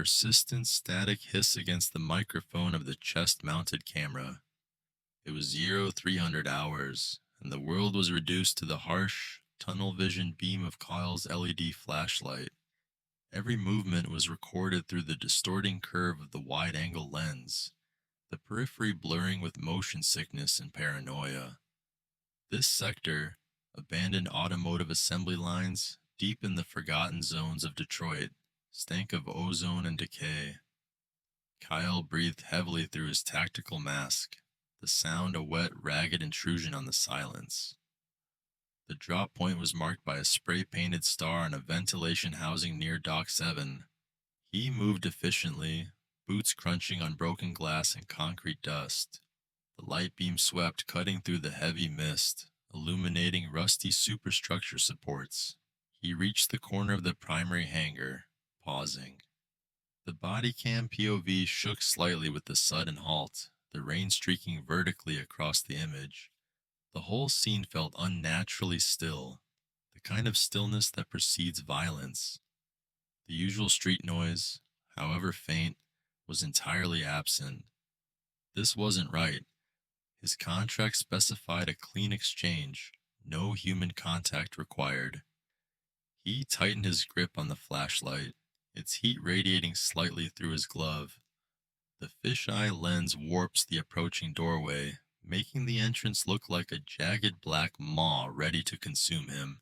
persistent static hiss against the microphone of the chest-mounted camera. It was 0300 hours, and the world was reduced to the harsh, tunnel-vision beam of Kael's LED flashlight. Every movement was recorded through the distorting curve of the wide-angle lens, the periphery blurring with motion sickness and paranoia. This sector, abandoned automotive assembly lines, deep in the forgotten zones of Detroit, stank of ozone and decay. Kael breathed heavily through his tactical mask, the sound a wet, ragged intrusion on the silence. The drop point was marked by a spray-painted star on a ventilation housing near Dock 7. He moved efficiently, boots crunching on broken glass and concrete dust. The light beam swept, cutting through the heavy mist, illuminating rusty superstructure supports. He reached the corner of the primary hangar, pausing. The Bodycam POV shook slightly with the sudden halt, the rain streaking vertically across the image. The whole scene felt unnaturally still, the kind of stillness that precedes violence. The usual street noise, however faint, was entirely absent. This wasn't right. His contract specified a clean exchange, no human contact required. He tightened his grip on the flashlight, its heat radiating slightly through his glove. The fisheye lens warps the approaching doorway, making the entrance look like a jagged black maw ready to consume him.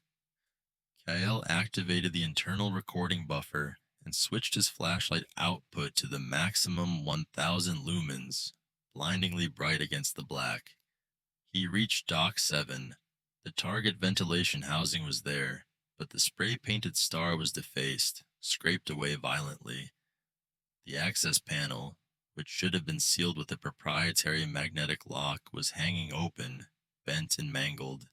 Kael activated the internal recording buffer and switched his flashlight output to the maximum 1000 lumens, blindingly bright against the black. He reached Dock 7. The target ventilation housing was there, but the spray-painted star was defaced, scraped away violently. The access panel, which should have been sealed with a proprietary magnetic lock, was hanging open, bent and mangled.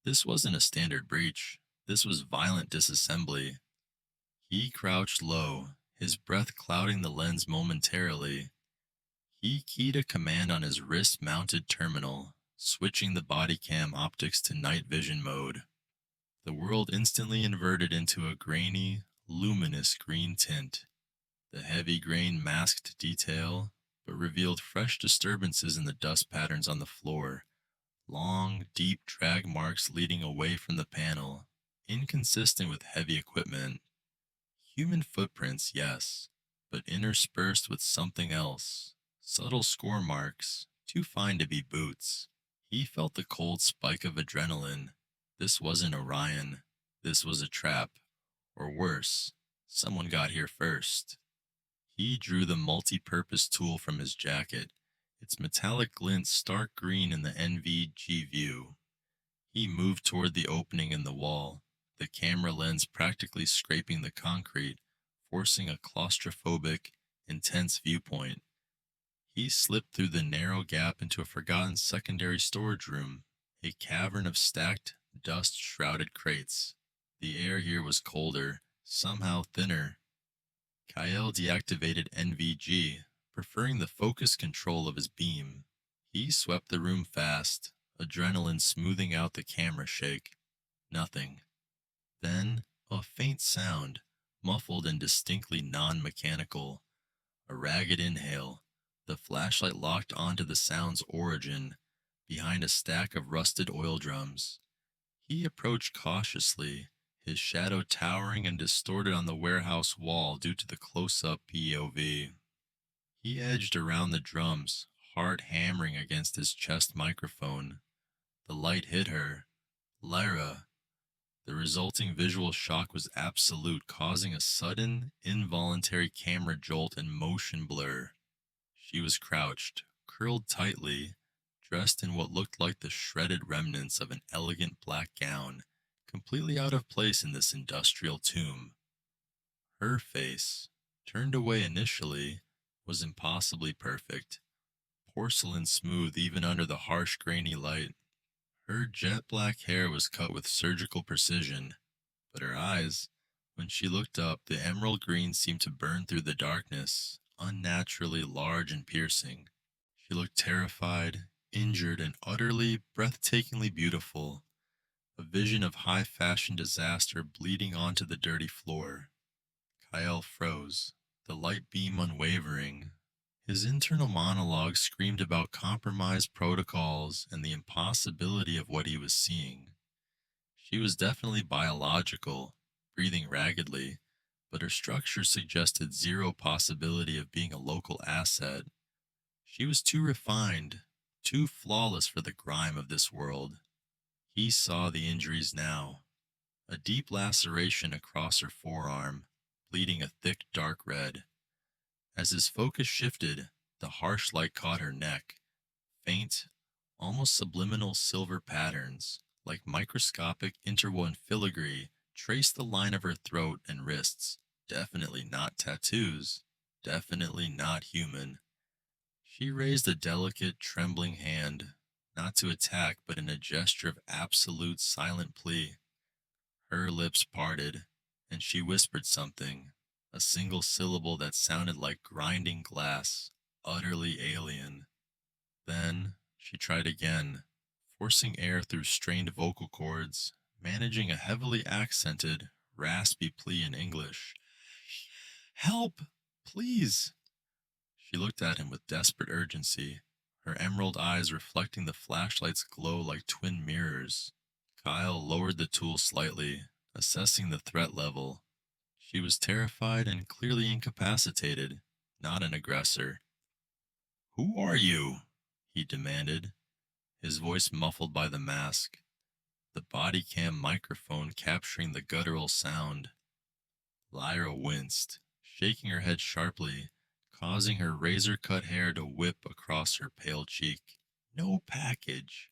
This wasn't a standard breach. This was violent disassembly. He crouched low, his breath clouding the lens momentarily. He keyed a command on his wrist-mounted terminal, switching the Bodycam optics to night vision mode. The world instantly inverted into a grainy, luminous green tint. The heavy grain masked detail, but revealed fresh disturbances in the dust patterns on the floor. Long, deep drag marks leading away from the panel, inconsistent with heavy equipment. Human footprints, yes, but interspersed with something else. Subtle score marks, too fine to be boots. He felt the cold spike of adrenaline. This wasn't Orion. This was a trap. Or worse, someone got here first. He drew the multi-purpose tool from his jacket, its metallic glint stark green in the NVG view. He moved toward the opening in the wall, the camera lens practically scraping the concrete, forcing a claustrophobic, intense viewpoint. He slipped through the narrow gap into a forgotten secondary storage room, a cavern of stacked, dust-shrouded crates. The air here was colder, somehow thinner. Kael deactivated NVG, preferring the focus control of his beam. He swept the room fast, adrenaline smoothing out the camera shake. Nothing. Then, a faint sound, muffled and distinctly non-mechanical. A ragged inhale. The flashlight locked onto the sound's origin, behind a stack of rusted oil drums. He approached cautiously, his shadow towering and distorted on the warehouse wall due to the close-up POV. He edged around the drums, heart hammering against his chest microphone. The light hit her. Lyra. The resulting visual shock was absolute, causing a sudden, involuntary camera jolt and motion blur. She was crouched, curled tightly, dressed in what looked like the shredded remnants of an elegant black gown, completely out of place in this industrial tomb. Her face, turned away initially, was impossibly perfect, porcelain smooth even under the harsh grainy light. Her jet black hair was cut with surgical precision, but her eyes, when she looked up, the emerald green seemed to burn through the darkness, unnaturally large and piercing. She looked terrified, injured, and utterly, breathtakingly beautiful. A vision of high-fashion disaster bleeding onto the dirty floor. Kael froze, the light beam unwavering. His internal monologue screamed about compromised protocols and the impossibility of what he was seeing. She was definitely biological, breathing raggedly, but her structure suggested zero possibility of being a local asset. She was too refined, too flawless for the grime of this world. He saw the injuries now. A deep laceration across her forearm, bleeding a thick dark red. As his focus shifted, the harsh light caught her neck. Faint, almost subliminal silver patterns, like microscopic interwoven filigree, traced the line of her throat and wrists. Definitely not tattoos. Definitely not human. She raised a delicate, trembling hand, not to attack, but in a gesture of absolute silent plea. Her lips parted, and she whispered something, a single syllable that sounded like grinding glass, utterly alien. Then she tried again, forcing air through strained vocal cords, managing a heavily accented, raspy plea in English. Help! Please! She looked at him with desperate urgency, her emerald eyes reflecting the flashlight's glow like twin mirrors. Kyle lowered the tool slightly, assessing the threat level. She was terrified and clearly incapacitated, not an aggressor. Who are you? He demanded, his voice muffled by the mask, the Bodycam microphone capturing the guttural sound. Lyra winced, shaking her head sharply, causing her razor-cut hair to whip across her pale cheek. No package.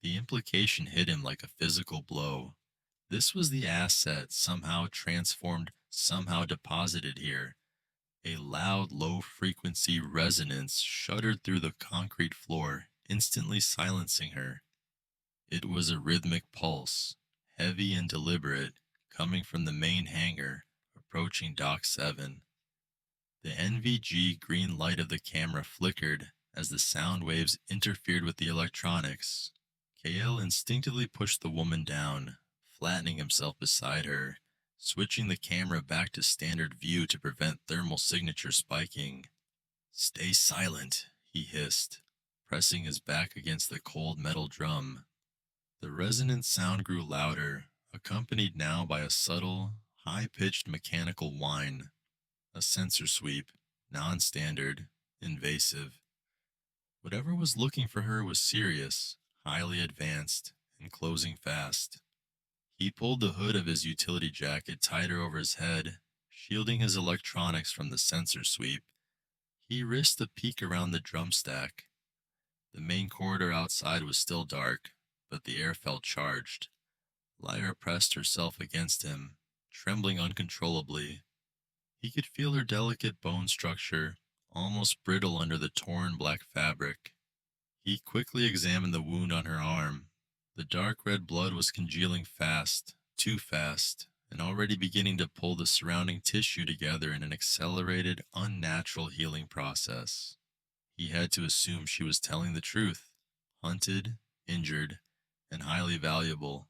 The implication hit him like a physical blow. This was the asset somehow transformed, somehow deposited here. A loud, low-frequency resonance shuddered through the concrete floor, instantly silencing her. It was a rhythmic pulse, heavy and deliberate, coming from the main hangar, approaching Dock 7. The NVG green light of the camera flickered as the sound waves interfered with the electronics. Kael instinctively pushed the woman down, flattening himself beside her, switching the camera back to standard view to prevent thermal signature spiking. Stay silent, he hissed, pressing his back against the cold metal drum. The resonant sound grew louder, accompanied now by a subtle, high-pitched mechanical whine. A sensor sweep, non-standard, invasive. Whatever was looking for her was serious, highly advanced, and closing fast. He pulled the hood of his utility jacket tighter over his head, shielding his electronics from the sensor sweep. He risked a peek around the drum stack. The main corridor outside was still dark, but the air felt charged. Lyra pressed herself against him, trembling uncontrollably. He could feel her delicate bone structure, almost brittle under the torn black fabric. He quickly examined the wound on her arm. The dark red blood was congealing fast, too fast, and already beginning to pull the surrounding tissue together in an accelerated, unnatural healing process. He had to assume she was telling the truth. Hunted, injured, and highly valuable.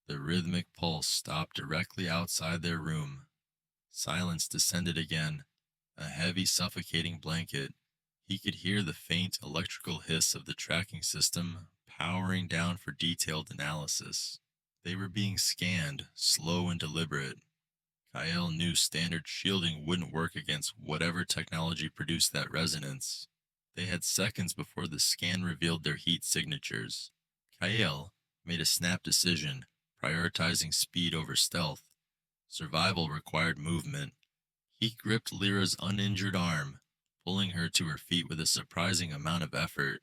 The rhythmic pulse stopped directly outside their room. Silence descended again, a heavy, suffocating blanket. He could hear the faint electrical hiss of the tracking system powering down for detailed analysis. They were being scanned, slow and deliberate. Kael knew standard shielding wouldn't work against whatever technology produced that resonance. They had seconds before the scan revealed their heat signatures. Kael made a snap decision, prioritizing speed over stealth. Survival required movement. He gripped Lyra's uninjured arm, pulling her to her feet with a surprising amount of effort.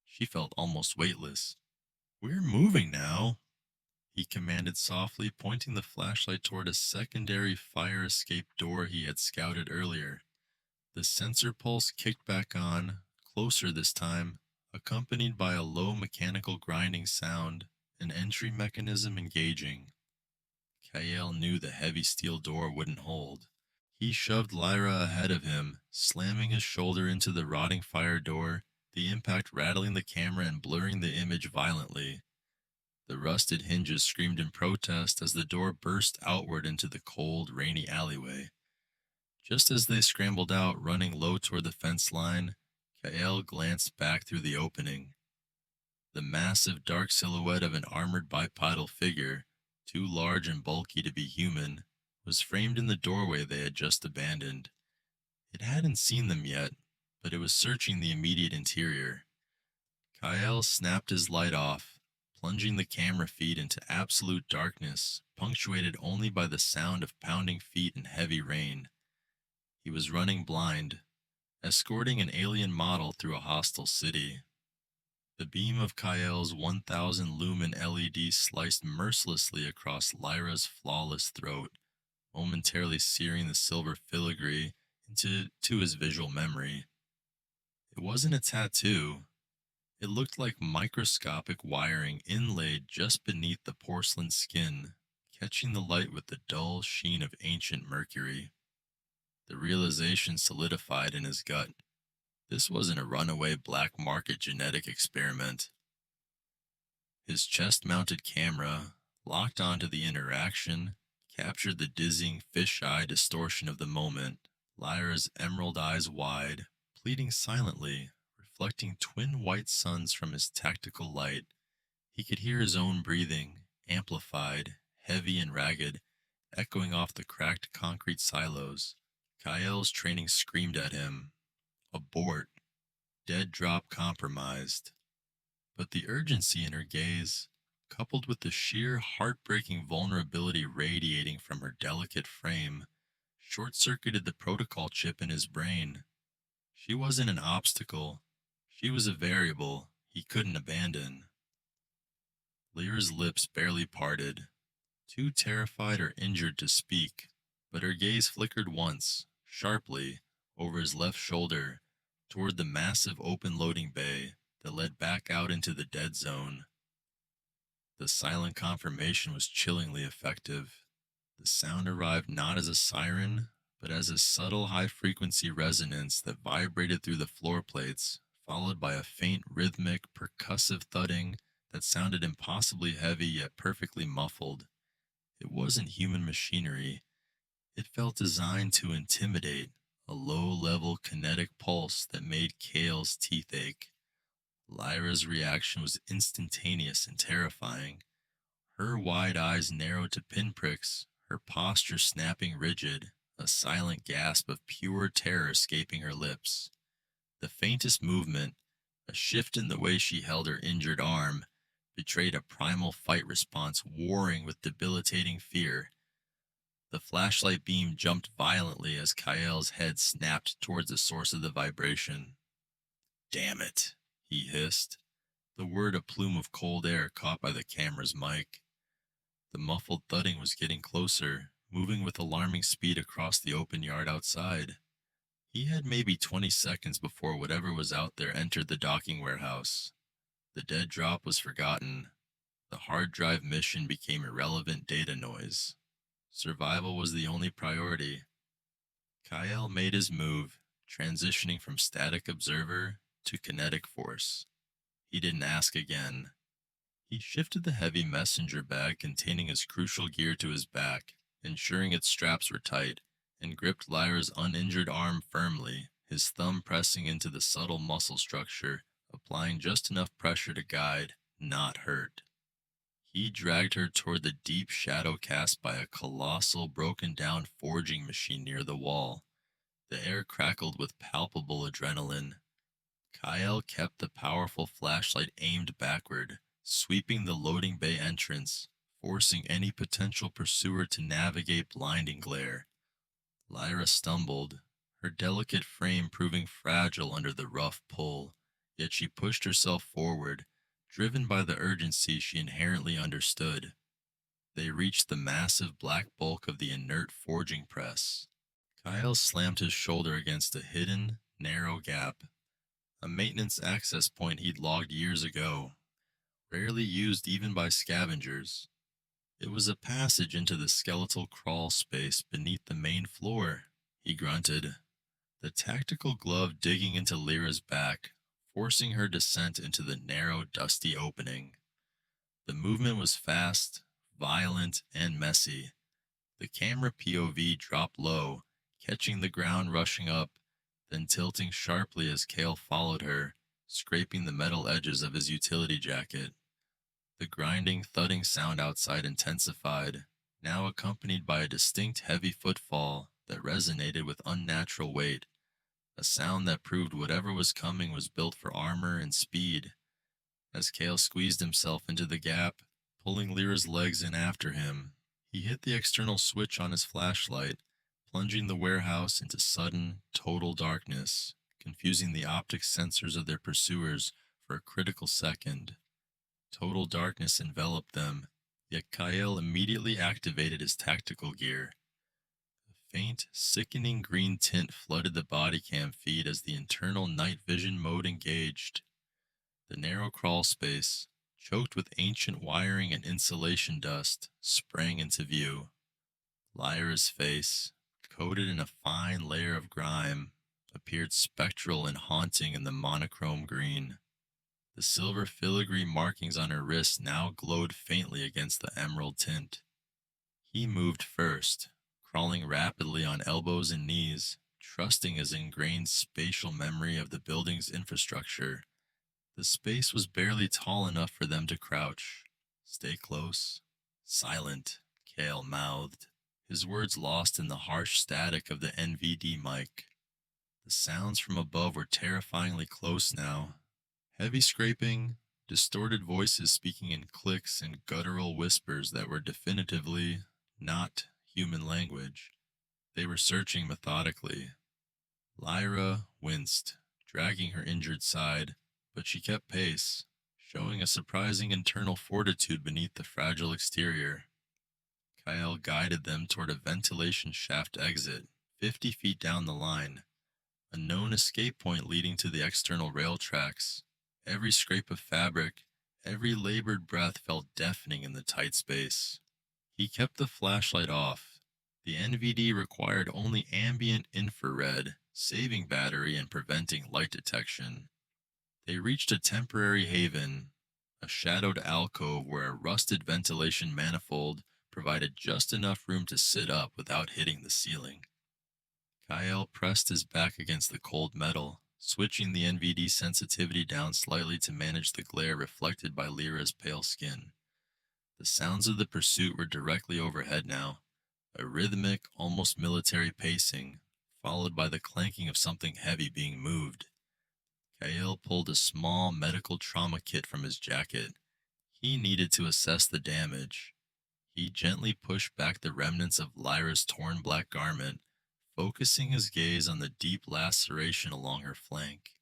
She felt almost weightless. "We're moving now," he commanded softly, pointing the flashlight toward a secondary fire escape door he had scouted earlier. The sensor pulse kicked back on, closer this time, accompanied by a low mechanical grinding sound, an entry mechanism engaging. Kael knew the heavy steel door wouldn't hold. He shoved Lyra ahead of him, slamming his shoulder into the rotting fire door, the impact rattling the camera and blurring the image violently. The rusted hinges screamed in protest as the door burst outward into the cold, rainy alleyway. Just as they scrambled out, running low toward the fence line, Kael glanced back through the opening. The massive dark silhouette of an armored bipedal figure, too large and bulky to be human, was framed in the doorway they had just abandoned. It hadn't seen them yet, but it was searching the immediate interior. Kael snapped his light off, plunging the camera feed into absolute darkness, punctuated only by the sound of pounding feet and heavy rain. He was running blind, escorting an alien model through a hostile city. The beam of Kael's 1,000 lumen LED sliced mercilessly across Lyra's flawless throat, momentarily searing the silver filigree into his visual memory. It wasn't a tattoo. It looked like microscopic wiring inlaid just beneath the porcelain skin, catching the light with the dull sheen of ancient mercury. The realization solidified in his gut. This wasn't a runaway black market genetic experiment. His chest-mounted camera, locked onto the interaction, captured the dizzying fish-eye distortion of the moment, Lyra's emerald eyes wide, pleading silently, reflecting twin white suns from his tactical light. He could hear his own breathing, amplified, heavy and ragged, echoing off the cracked concrete silos. Kael's training screamed at him. Abort. Dead drop compromised. But the urgency in her gaze, coupled with the sheer heartbreaking vulnerability radiating from her delicate frame, short-circuited the protocol chip in his brain. She wasn't an obstacle. She was a variable he couldn't abandon. Lyra's lips barely parted, too terrified or injured to speak, but her gaze flickered once, sharply, over his left shoulder, toward the massive open loading bay that led back out into the dead zone. The silent confirmation was chillingly effective. The sound arrived not as a siren, but as a subtle high-frequency resonance that vibrated through the floor plates, followed by a faint rhythmic, percussive thudding that sounded impossibly heavy yet perfectly muffled. It wasn't human machinery. It felt designed to intimidate, a low-level kinetic pulse that made Kael's teeth ache. Lyra's reaction was instantaneous and terrifying. Her wide eyes narrowed to pinpricks, her posture snapping rigid, a silent gasp of pure terror escaping her lips. The faintest movement, a shift in the way she held her injured arm, betrayed a primal fight response warring with debilitating fear. The flashlight beam jumped violently as Kael's head snapped towards the source of the vibration. "Damn it," he hissed, the word a plume of cold air caught by the camera's mic. The muffled thudding was getting closer, moving with alarming speed across the open yard outside. He had maybe 20 seconds before whatever was out there entered the docking warehouse. The dead drop was forgotten. The hard drive mission became irrelevant data noise. Survival was the only priority. Kael made his move, transitioning from static observer to kinetic force. He didn't ask again. He shifted the heavy messenger bag containing his crucial gear to his back, ensuring its straps were tight, and gripped Lyra's uninjured arm firmly, his thumb pressing into the subtle muscle structure, applying just enough pressure to guide, not hurt. He dragged her toward the deep shadow cast by a colossal broken-down forging machine near the wall. The air crackled with palpable adrenaline. Kael kept the powerful flashlight aimed backward, sweeping the loading bay entrance, forcing any potential pursuer to navigate blinding glare. Lyra stumbled, her delicate frame proving fragile under the rough pull, yet she pushed herself forward, driven by the urgency she inherently understood. They reached the massive black bulk of the inert forging press. Kael slammed his shoulder against a hidden, narrow gap, a maintenance access point he'd logged years ago, rarely used even by scavengers. It was a passage into the skeletal crawl space beneath the main floor, he grunted, the tactical glove digging into Lyra's back, forcing her descent into the narrow, dusty opening. The movement was fast, violent, and messy. The camera POV dropped low, catching the ground rushing up, then tilting sharply as Kael followed her, scraping the metal edges of his utility jacket. The grinding, thudding sound outside intensified, now accompanied by a distinct heavy footfall that resonated with unnatural weight, a sound that proved whatever was coming was built for armor and speed. As Kael squeezed himself into the gap, pulling Lyra's legs in after him, he hit the external switch on his flashlight, plunging the warehouse into sudden, total darkness, confusing the optic sensors of their pursuers for a critical second. Total darkness enveloped them, yet Kael immediately activated his tactical gear. A faint, sickening green tint flooded the Bodycam feed as the internal night vision mode engaged. The narrow crawl space, choked with ancient wiring and insulation dust, sprang into view. Lyra's face, coated in a fine layer of grime, appeared spectral and haunting in the monochrome green. The silver filigree markings on her wrists now glowed faintly against the emerald tint. He moved first, crawling rapidly on elbows and knees, trusting his ingrained spatial memory of the building's infrastructure. The space was barely tall enough for them to crouch. "Stay close." "Silent," Kael mouthed, his words lost in the harsh static of the NVD mic. The sounds from above were terrifyingly close now. Heavy scraping, distorted voices speaking in clicks and guttural whispers that were definitively not human language. They were searching methodically. Lyra winced, dragging her injured side, but she kept pace, showing a surprising internal fortitude beneath the fragile exterior. Kael guided them toward a ventilation shaft exit, 50 feet down the line, a known escape point leading to the external rail tracks. Every scrape of fabric, every labored breath felt deafening in the tight space. He kept the flashlight off. The NVD required only ambient infrared, saving battery and preventing light detection. They reached a temporary haven, a shadowed alcove where a rusted ventilation manifold provided just enough room to sit up without hitting the ceiling. Kael pressed his back against the cold metal, switching the NVD sensitivity down slightly to manage the glare reflected by Lyra's pale skin. The sounds of the pursuit were directly overhead now, a rhythmic, almost military pacing, followed by the clanking of something heavy being moved. Kael pulled a small medical trauma kit from his jacket. He needed to assess the damage. He gently pushed back the remnants of Lyra's torn black garment, focusing his gaze on the deep laceration along her flank.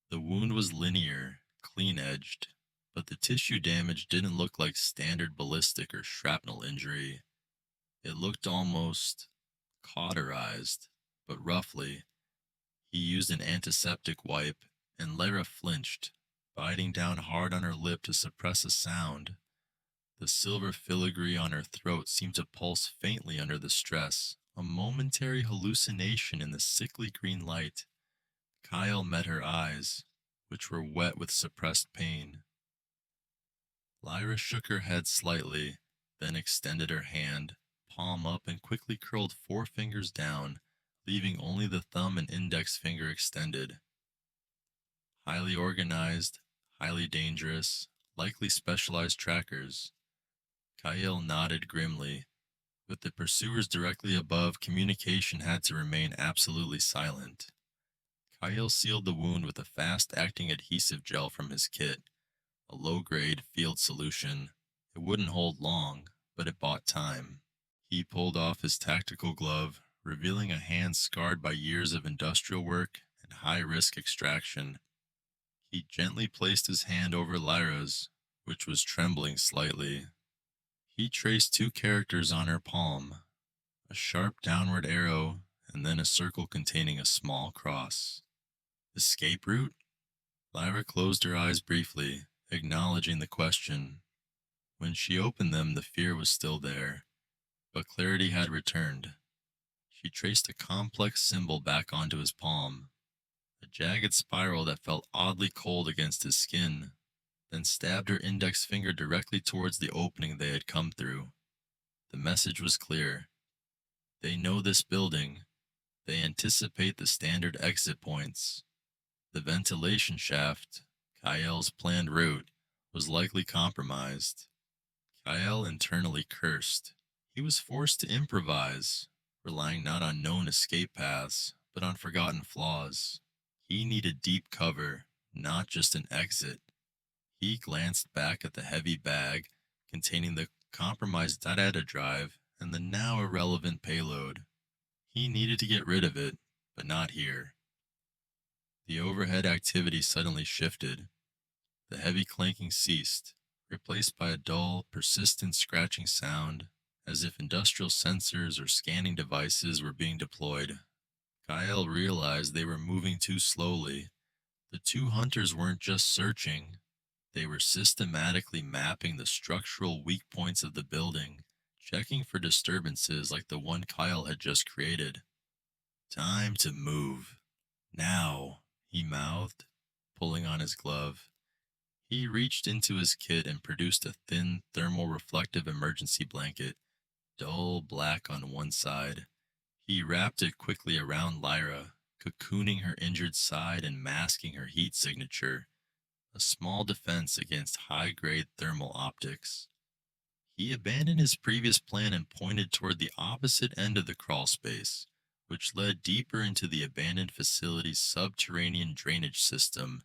The wound was linear, clean-edged, but the tissue damage didn't look like standard ballistic or shrapnel injury. It looked almost cauterized, but roughly. He used an antiseptic wipe, and Lyra flinched, biting down hard on her lip to suppress a sound. The silver filigree on her throat seemed to pulse faintly under the stress, a momentary hallucination in the sickly green light. Kael met her eyes, which were wet with suppressed pain. Lyra shook her head slightly, then extended her hand, palm up, and quickly curled 4 fingers down, leaving only the thumb and index finger extended. Highly organized, highly dangerous, likely specialized trackers. Kael nodded grimly. With the pursuers directly above, communication had to remain absolutely silent. Kael sealed the wound with a fast-acting adhesive gel from his kit, a low-grade field solution. It wouldn't hold long, but it bought time. He pulled off his tactical glove, revealing a hand scarred by years of industrial work and high-risk extraction. He gently placed his hand over Lyra's, which was trembling slightly. He traced 2 characters on her palm, a sharp downward arrow, and then a circle containing a small cross. Escape route? Lyra closed her eyes briefly, acknowledging the question. When she opened them, the fear was still there, but clarity had returned. She traced a complex symbol back onto his palm, a jagged spiral that felt oddly cold against his skin, then stabbed her index finger directly towards the opening they had come through. The message was clear. They know this building. They anticipate the standard exit points. The ventilation shaft, Kael's planned route, was likely compromised. Kael internally cursed. He was forced to improvise, relying not on known escape paths, but on forgotten flaws. He needed deep cover, not just an exit. He glanced back at the heavy bag containing the compromised data drive and the now irrelevant payload. He needed to get rid of it, but not here. The overhead activity suddenly shifted. The heavy clanking ceased, replaced by a dull, persistent scratching sound, as if industrial sensors or scanning devices were being deployed. Kael realized they were moving too slowly. The two hunters weren't just searching, they were systematically mapping the structural weak points of the building, checking for disturbances like the one Kael had just created. Time to move. Now, he mouthed, pulling on his glove. He reached into his kit and produced a thin, thermal reflective emergency blanket, dull black on one side. He wrapped it quickly around Lyra, cocooning her injured side and masking her heat signature, a small defense against high-grade thermal optics. He abandoned his previous plan and pointed toward the opposite end of the crawl space, which led deeper into the abandoned facility's subterranean drainage system,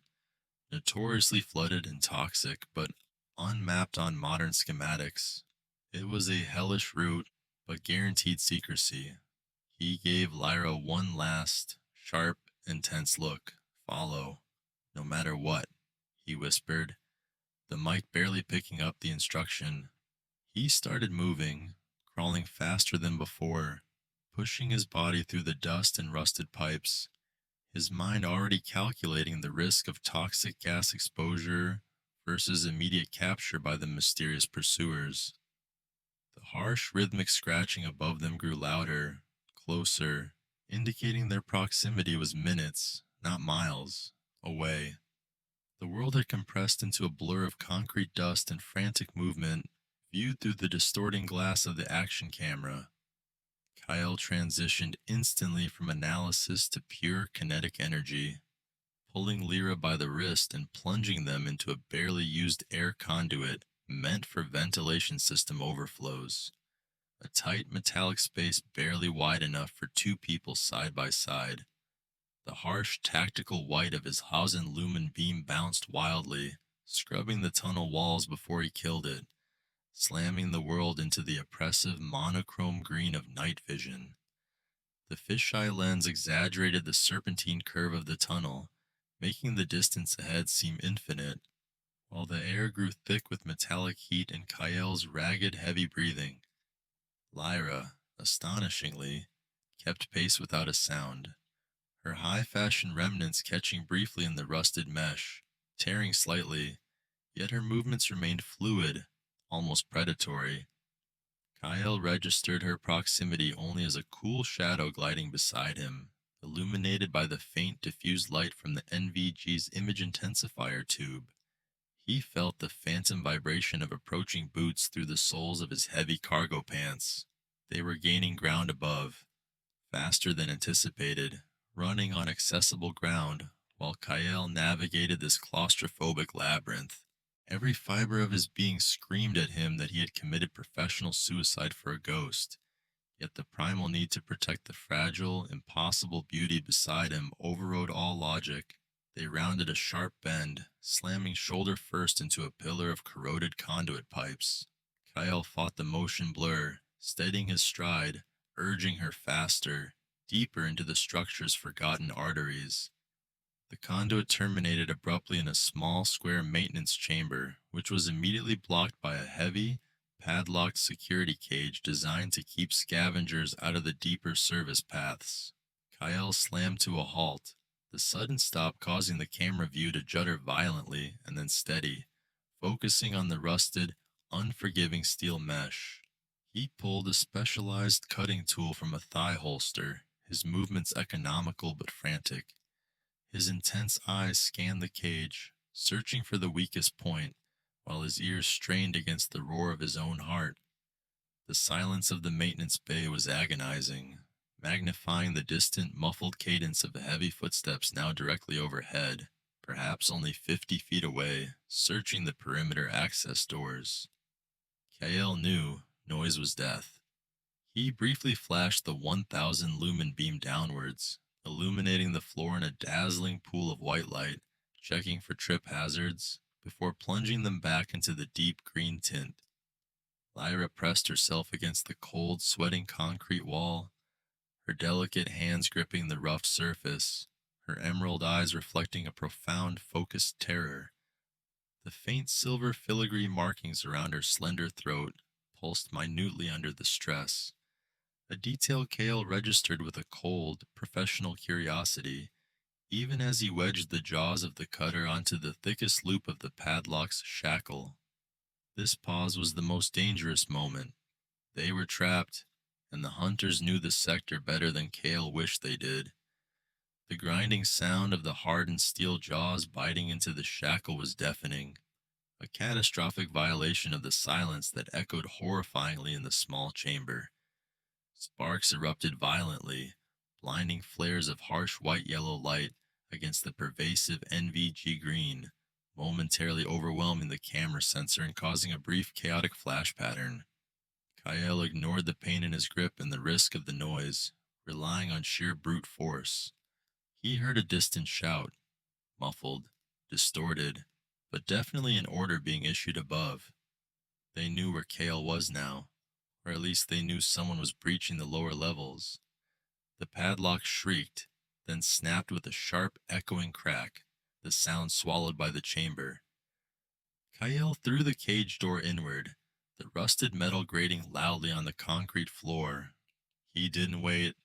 notoriously flooded and toxic, but unmapped on modern schematics. It was a hellish route, but guaranteed secrecy. He gave Lyra one last, sharp, intense look. Follow, no matter what, he whispered, the mic barely picking up the instruction. He started moving, crawling faster than before, pushing his body through the dust and rusted pipes, his mind already calculating the risk of toxic gas exposure versus immediate capture by the mysterious pursuers. The harsh rhythmic scratching above them grew louder, closer, indicating their proximity was minutes, not miles, away. The world had compressed into a blur of concrete dust and frantic movement, viewed through the distorting glass of the action camera. Kael transitioned instantly from analysis to pure kinetic energy, pulling Lyra by the wrist and plunging them into a barely used air conduit meant for ventilation system overflows. A tight metallic space barely wide enough for two people side by side. The harsh tactical white of his Hausen lumen beam bounced wildly, scrubbing the tunnel walls before he killed it, slamming the world into the oppressive monochrome green of night vision. The fisheye lens exaggerated the serpentine curve of the tunnel, making the distance ahead seem infinite, while the air grew thick with metallic heat and Kael's ragged, heavy breathing. Lyra, astonishingly, kept pace without a sound, her high-fashion remnants catching briefly in the rusted mesh, tearing slightly, yet her movements remained fluid, almost predatory. Kael registered her proximity only as a cool shadow gliding beside him, illuminated by the faint diffused light from the NVG's image intensifier tube. He felt the phantom vibration of approaching boots through the soles of his heavy cargo pants. They were gaining ground above, faster than anticipated, running on accessible ground, while Kael navigated this claustrophobic labyrinth. Every fiber of his being screamed at him that he had committed professional suicide for a ghost, yet the primal need to protect the fragile, impossible beauty beside him overrode all logic. They rounded a sharp bend, slamming shoulder first into a pillar of corroded conduit pipes. Kael fought the motion blur, steadying his stride, urging her faster, deeper into the structure's forgotten arteries. The conduit terminated abruptly in a small square maintenance chamber, which was immediately blocked by a heavy, padlocked security cage designed to keep scavengers out of the deeper service paths. Kael slammed to a halt, the sudden stop causing the camera view to judder violently and then steady, focusing on the rusted, unforgiving steel mesh. He pulled a specialized cutting tool from a thigh holster, his movements economical but frantic. His intense eyes scanned the cage, searching for the weakest point, while his ears strained against the roar of his own heart. The silence of the maintenance bay was agonizing. magnifying the distant, muffled cadence of the heavy footsteps now directly overhead, perhaps only 50 feet away, searching the perimeter access doors. Kael knew noise was death. He briefly flashed the 1,000 lumen beam downwards, illuminating the floor in a dazzling pool of white light, checking for trip hazards, before plunging them back into the deep green tint. Lyra pressed herself against the cold, sweating concrete wall, her delicate hands gripping the rough surface, her emerald eyes reflecting a profound, focused terror. The faint silver filigree markings around her slender throat pulsed minutely under the stress, a detail Kael registered with a cold, professional curiosity, even as he wedged the jaws of the cutter onto the thickest loop of the padlock's shackle. This pause was the most dangerous moment. They were trapped, and the hunters knew the sector better than Kael wished they did. The grinding sound of the hardened steel jaws biting into the shackle was deafening, a catastrophic violation of the silence that echoed horrifyingly in the small chamber. Sparks erupted violently, blinding flares of harsh white-yellow light against the pervasive NVG green, momentarily overwhelming the camera sensor and causing a brief chaotic flash pattern. Kael ignored the pain in his grip and the risk of the noise, relying on sheer brute force. He heard a distant shout, muffled, distorted, but definitely an order being issued above. They knew where Kael was now, or at least they knew someone was breaching the lower levels. The padlock shrieked, then snapped with a sharp, echoing crack, the sound swallowed by the chamber. Kael threw the cage door inward, the rusted metal grating loudly on the concrete floor. He didn't wait.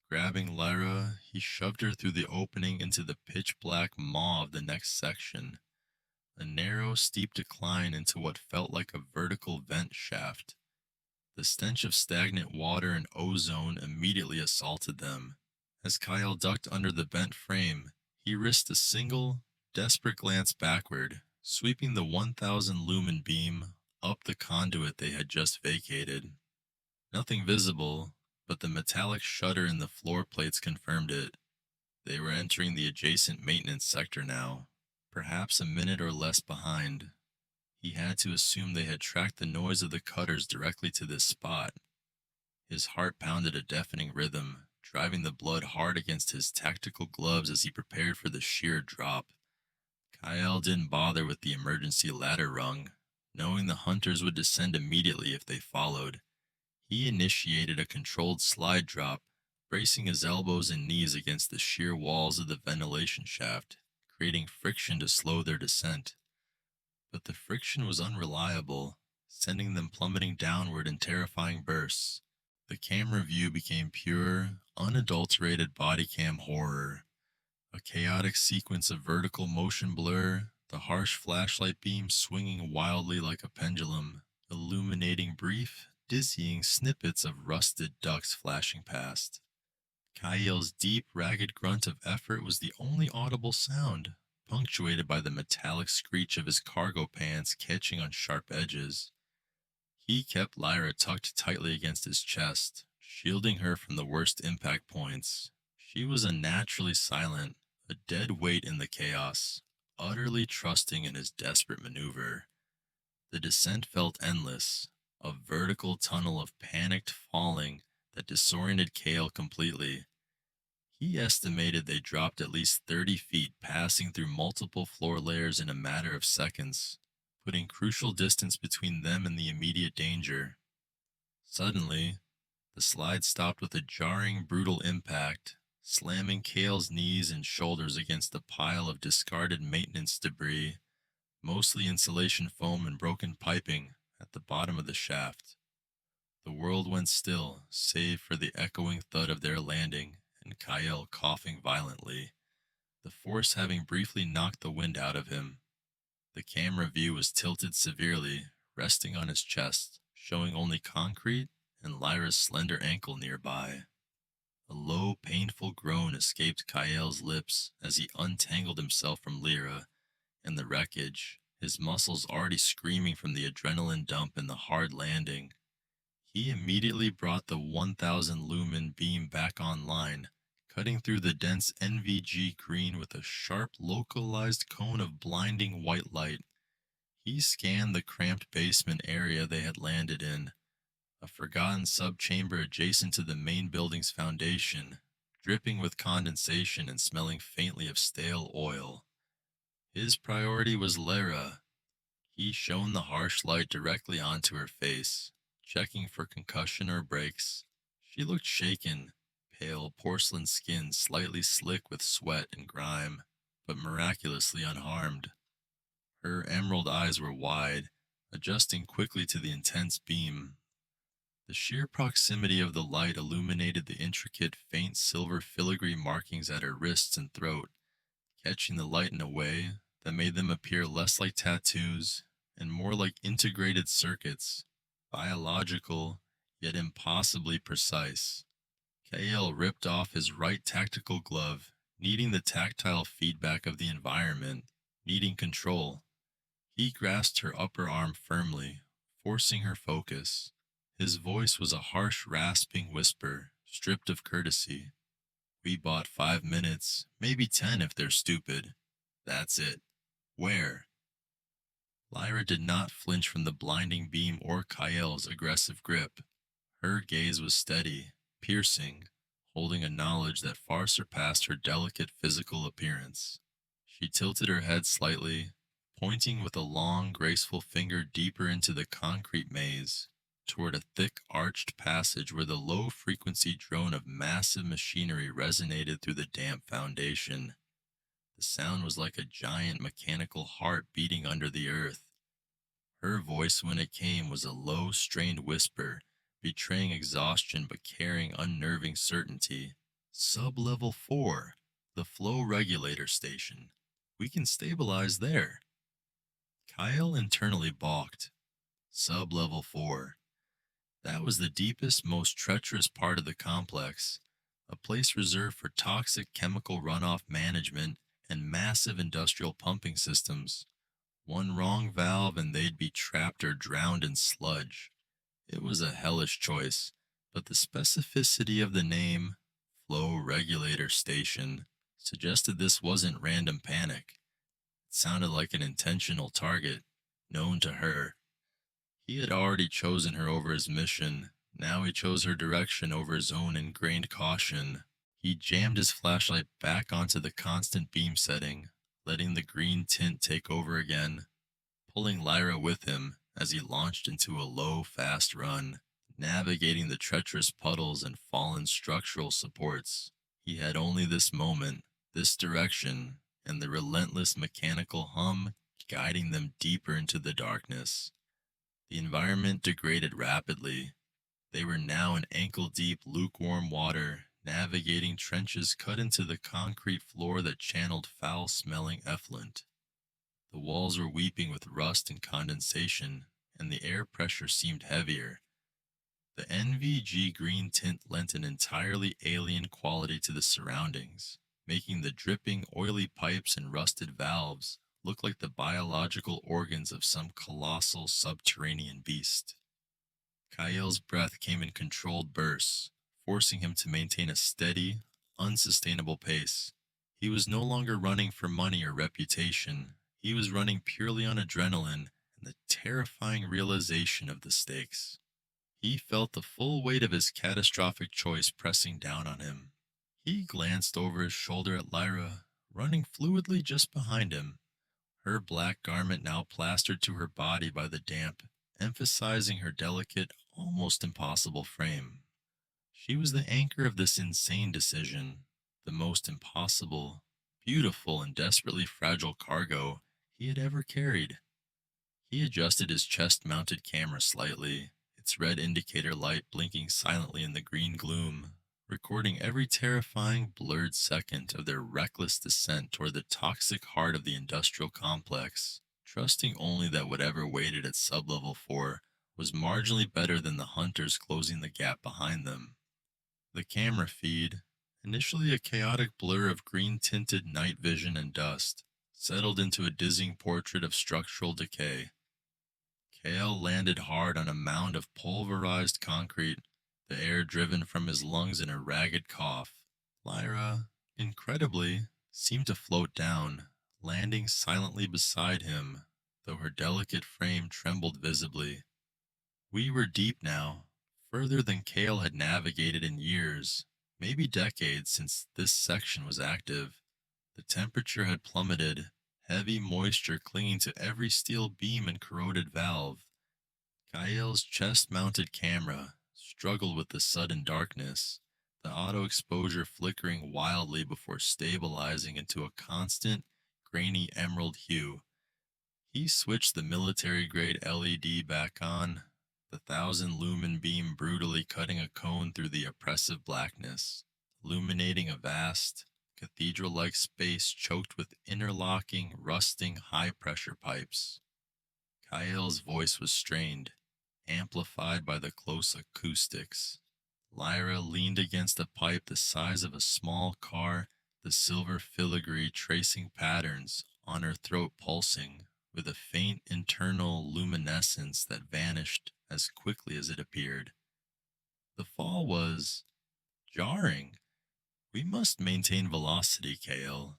Grabbing Lyra, he shoved her through the opening into the pitch-black maw of the next section, a narrow, steep decline into what felt like a vertical vent shaft. The stench of stagnant water and ozone immediately assaulted them. As Kael ducked under the bent frame, he risked a single, desperate glance backward, sweeping the 1,000 lumen beam up the conduit they had just vacated. Nothing visible, but the metallic shutter in the floor plates confirmed it. They were entering the adjacent maintenance sector now, perhaps a minute or less behind. He had to assume they had tracked the noise of the cutters directly to this spot. His heart pounded a deafening rhythm, driving the blood hard against his tactical gloves as he prepared for the sheer drop. Kael didn't bother with the emergency ladder rung, knowing the hunters would descend immediately if they followed. He initiated a controlled slide drop, bracing his elbows and knees against the sheer walls of the ventilation shaft, creating friction to slow their descent. But the friction was unreliable, sending them plummeting downward in terrifying bursts. The camera view became pure, unadulterated bodycam horror, a chaotic sequence of vertical motion blur, the harsh flashlight beam swinging wildly like a pendulum, illuminating brief, dizzying snippets of rusted ducts flashing past. Kael's deep, ragged grunt of effort was the only audible sound, punctuated by the metallic screech of his cargo pants catching on sharp edges. He kept Lyra tucked tightly against his chest, shielding her from the worst impact points. She was unnaturally silent, a dead weight in the chaos, utterly trusting in his desperate maneuver. The descent felt endless, a vertical tunnel of panicked falling that disoriented Kael completely. He estimated they dropped at least 30 feet, passing through multiple floor layers in a matter of seconds, putting crucial distance between them and the immediate danger. Suddenly, the slide stopped with a jarring, brutal impact, slamming Kael's knees and shoulders against a pile of discarded maintenance debris, mostly insulation foam and broken piping, at the bottom of the shaft. The world went still, save for the echoing thud of their landing and Kael coughing violently, the force having briefly knocked the wind out of him. The camera view was tilted severely, resting on his chest, showing only concrete and Lyra's slender ankle nearby. A low, painful groan escaped Kael's lips as he untangled himself from Lyra and the wreckage, his muscles already screaming from the adrenaline dump and the hard landing. He immediately brought the 1000 lumen beam back online, cutting through the dense NVG green with a sharp localized cone of blinding white light. He scanned the cramped basement area they had landed in, a forgotten subchamber adjacent to the main building's foundation, dripping with condensation and smelling faintly of stale oil. His priority was Lyra. He shone the harsh light directly onto her face, checking for concussion or breaks. She looked shaken, pale porcelain skin slightly slick with sweat and grime, but miraculously unharmed. Her emerald eyes were wide, adjusting quickly to the intense beam. The sheer proximity of the light illuminated the intricate, faint silver filigree markings at her wrists and throat, catching the light in a way that made them appear less like tattoos and more like integrated circuits, biological yet impossibly precise. Kael ripped off his right tactical glove, needing the tactile feedback of the environment, needing control. He grasped her upper arm firmly, forcing her focus. His voice was a harsh, rasping whisper, stripped of courtesy. We bought 5 minutes, maybe 10 if they're stupid. That's it. Where? Lyra did not flinch from the blinding beam or Kael's aggressive grip. Her gaze was steady, piercing, holding a knowledge that far surpassed her delicate physical appearance. She tilted her head slightly, pointing with a long, graceful finger deeper into the concrete maze, toward a thick, arched passage where the low-frequency drone of massive machinery resonated through the damp foundation. The sound was like a giant mechanical heart beating under the earth. Her voice when it came was a low, strained whisper, betraying exhaustion but carrying unnerving certainty. Sub-level 4, the flow regulator station. We can stabilize there. Kael internally balked. Sub-level 4. That was the deepest, most treacherous part of the complex, a place reserved for toxic chemical runoff management and massive industrial pumping systems. One wrong valve and they'd be trapped or drowned in sludge. It was a hellish choice, but the specificity of the name, Flow Regulator Station, suggested this wasn't random panic. It sounded like an intentional target, known to her. He had already chosen her over his mission. Now he chose her direction over his own ingrained caution. He jammed his flashlight back onto the constant beam setting, letting the green tint take over again, pulling Lyra with him as he launched into a low, fast run, navigating the treacherous puddles and fallen structural supports. He had only this moment, this direction, and the relentless mechanical hum guiding them deeper into the darkness. The environment degraded rapidly. They were now in ankle-deep, lukewarm water, navigating trenches cut into the concrete floor that channeled foul-smelling effluent. The walls were weeping with rust and condensation, and the air pressure seemed heavier. The NVG green tint lent an entirely alien quality to the surroundings, making the dripping, oily pipes and rusted valves look like the biological organs of some colossal subterranean beast. Kael's breath came in controlled bursts, forcing him to maintain a steady, unsustainable pace. He was no longer running for money or reputation. He was running purely on adrenaline and the terrifying realization of the stakes. He felt the full weight of his catastrophic choice pressing down on him. He glanced over his shoulder at Lyra, running fluidly just behind him, her black garment now plastered to her body by the damp, emphasizing her delicate, almost impossible frame. She was the anchor of this insane decision, the most impossible, beautiful, and desperately fragile cargo he had ever carried. He adjusted his chest-mounted camera slightly, its red indicator light blinking silently in the green gloom, recording every terrifying, blurred second of their reckless descent toward the toxic heart of the industrial complex, trusting only that whatever waited at sub-level 4 was marginally better than the hunters closing the gap behind them. The camera feed, initially a chaotic blur of green-tinted night vision and dust, settled into a dizzying portrait of structural decay. Kael landed hard on a mound of pulverized concrete, the air driven from his lungs in a ragged cough. Lyra, incredibly, seemed to float down, landing silently beside him, though her delicate frame trembled visibly. We were deep now, further than Kael had navigated in years, maybe decades since this section was active. The temperature had plummeted, heavy moisture clinging to every steel beam and corroded valve. Kael's chest-mounted camera struggled with the sudden darkness, the auto exposure flickering wildly before stabilizing into a constant, grainy emerald hue. He switched the military-grade LED back on, the 1,000-lumen beam brutally cutting a cone through the oppressive blackness, illuminating a vast, cathedral-like space choked with interlocking, rusting high-pressure pipes. Kael's voice was strained, amplified by the close acoustics. Lyra leaned against a pipe the size of a small car, the silver filigree tracing patterns on her throat pulsing with a faint internal luminescence that vanished as quickly as it appeared. The fall was jarring. We must maintain velocity, Kael.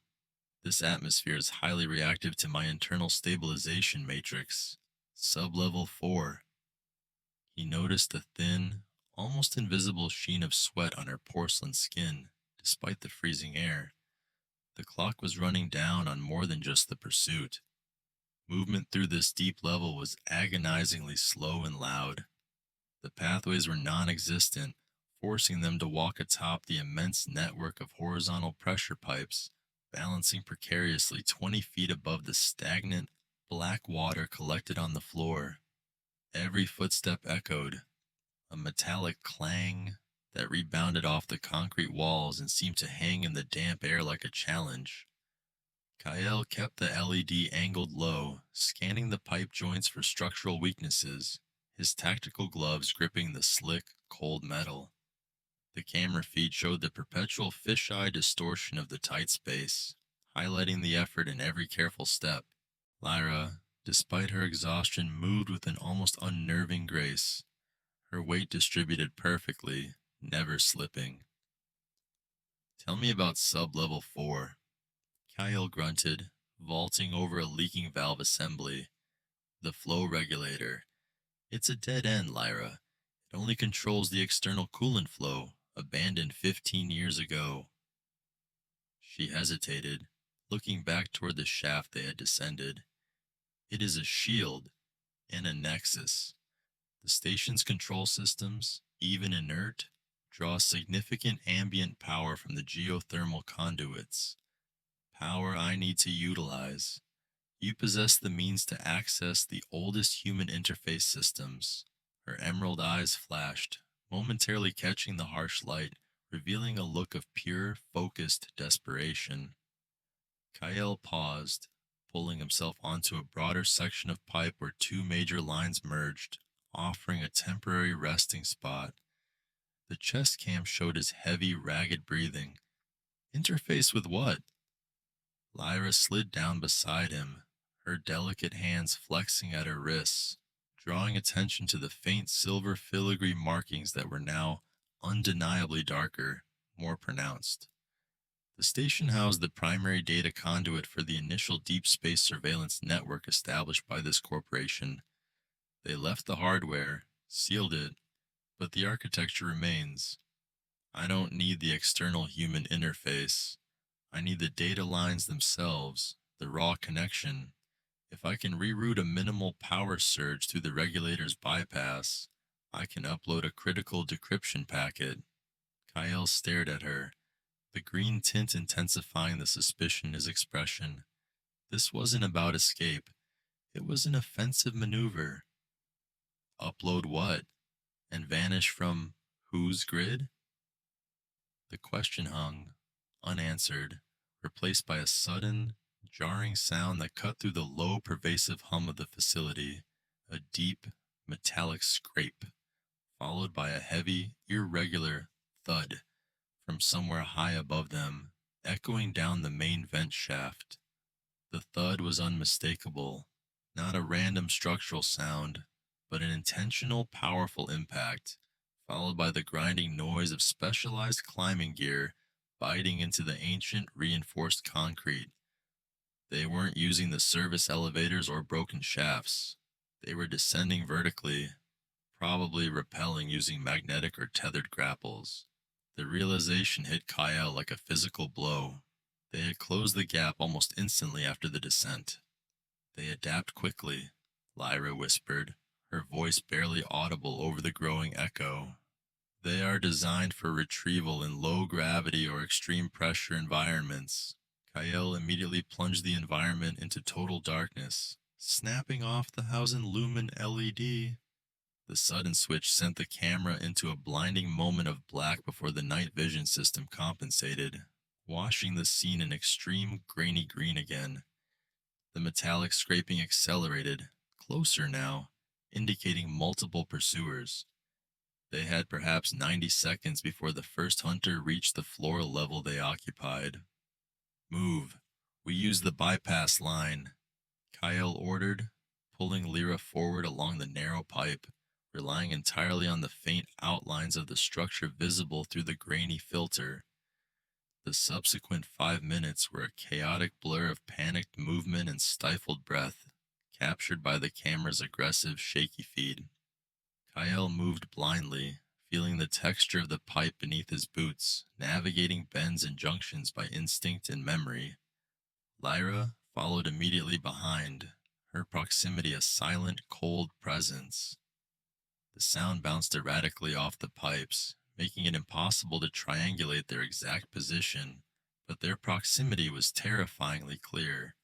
This atmosphere is highly reactive to my internal stabilization matrix. Sublevel 4. He noticed a thin, almost invisible sheen of sweat on her porcelain skin, despite the freezing air. The clock was running down on more than just the pursuit. Movement through this deep level was agonizingly slow and loud. The pathways were non-existent, forcing them to walk atop the immense network of horizontal pressure pipes, balancing precariously 20 feet above the stagnant, black water collected on the floor. Every footstep echoed, a metallic clang that rebounded off the concrete walls and seemed to hang in the damp air like a challenge. Kael kept the LED angled low, scanning the pipe joints for structural weaknesses, his tactical gloves gripping the slick, cold metal. The camera feed showed the perpetual fisheye distortion of the tight space, highlighting the effort in every careful step. Lyra, despite her exhaustion, moved with an almost unnerving grace, her weight distributed perfectly, never slipping. Tell me about sub-level 4. Kael grunted, vaulting over a leaking valve assembly. The flow regulator. It's a dead end, Lyra. It only controls the external coolant flow, abandoned 15 years ago. She hesitated, looking back toward the shaft they had descended. It is a shield and a nexus. The station's control systems, even inert, draw significant ambient power from the geothermal conduits. Power I need to utilize. You possess the means to access the oldest human interface systems. Her emerald eyes flashed, momentarily catching the harsh light, revealing a look of pure, focused desperation. Kael paused, pulling himself onto a broader section of pipe where two major lines merged, offering a temporary resting spot. The chest cam showed his heavy, ragged breathing. Interface with what? Lyra slid down beside him, her delicate hands flexing at her wrists, drawing attention to the faint silver filigree markings that were now undeniably darker, more pronounced. The station housed the primary data conduit for the initial deep space surveillance network established by this corporation. They left the hardware, sealed it, but the architecture remains. I don't need the external human interface. I need the data lines themselves, the raw connection. If I can reroute a minimal power surge through the regulator's bypass, I can upload a critical decryption packet. Kael stared at her, the green tint intensifying the suspicion in his expression. This wasn't about escape. It was an offensive maneuver. Upload what? And vanish from whose grid? The question hung, unanswered, replaced by a sudden, jarring sound that cut through the low, pervasive hum of the facility, a deep, metallic scrape, followed by a heavy, irregular thud from somewhere high above them, echoing down the main vent shaft. The thud was unmistakable, not a random structural sound, but an intentional, powerful impact, followed by the grinding noise of specialized climbing gear biting into the ancient reinforced concrete. They weren't using the service elevators or broken shafts. They were descending vertically, probably rappelling using magnetic or tethered grapples. The realization hit Kael like a physical blow. They had closed the gap almost instantly after the descent. They adapt quickly, Lyra whispered, her voice barely audible over the growing echo. They are designed for retrieval in low gravity or extreme pressure environments. Kael immediately plunged the environment into total darkness, snapping off the 1000 lumen LED. The sudden switch sent the camera into a blinding moment of black before the night vision system compensated, washing the scene in extreme grainy green again. The metallic scraping accelerated, closer now, indicating multiple pursuers. They had perhaps 90 seconds before the first hunter reached the floor level they occupied. Move. We use the bypass line, Kael ordered, pulling Lyra forward along the narrow pipe, relying entirely on the faint outlines of the structure visible through the grainy filter. The subsequent 5 minutes were a chaotic blur of panicked movement and stifled breath, captured by the camera's aggressive, shaky feed. Kael moved blindly, feeling the texture of the pipe beneath his boots, navigating bends and junctions by instinct and memory. Lyra followed immediately behind, her proximity a silent, cold presence. The sound bounced erratically off the pipes, making it impossible to triangulate their exact position, but their proximity was terrifyingly clear.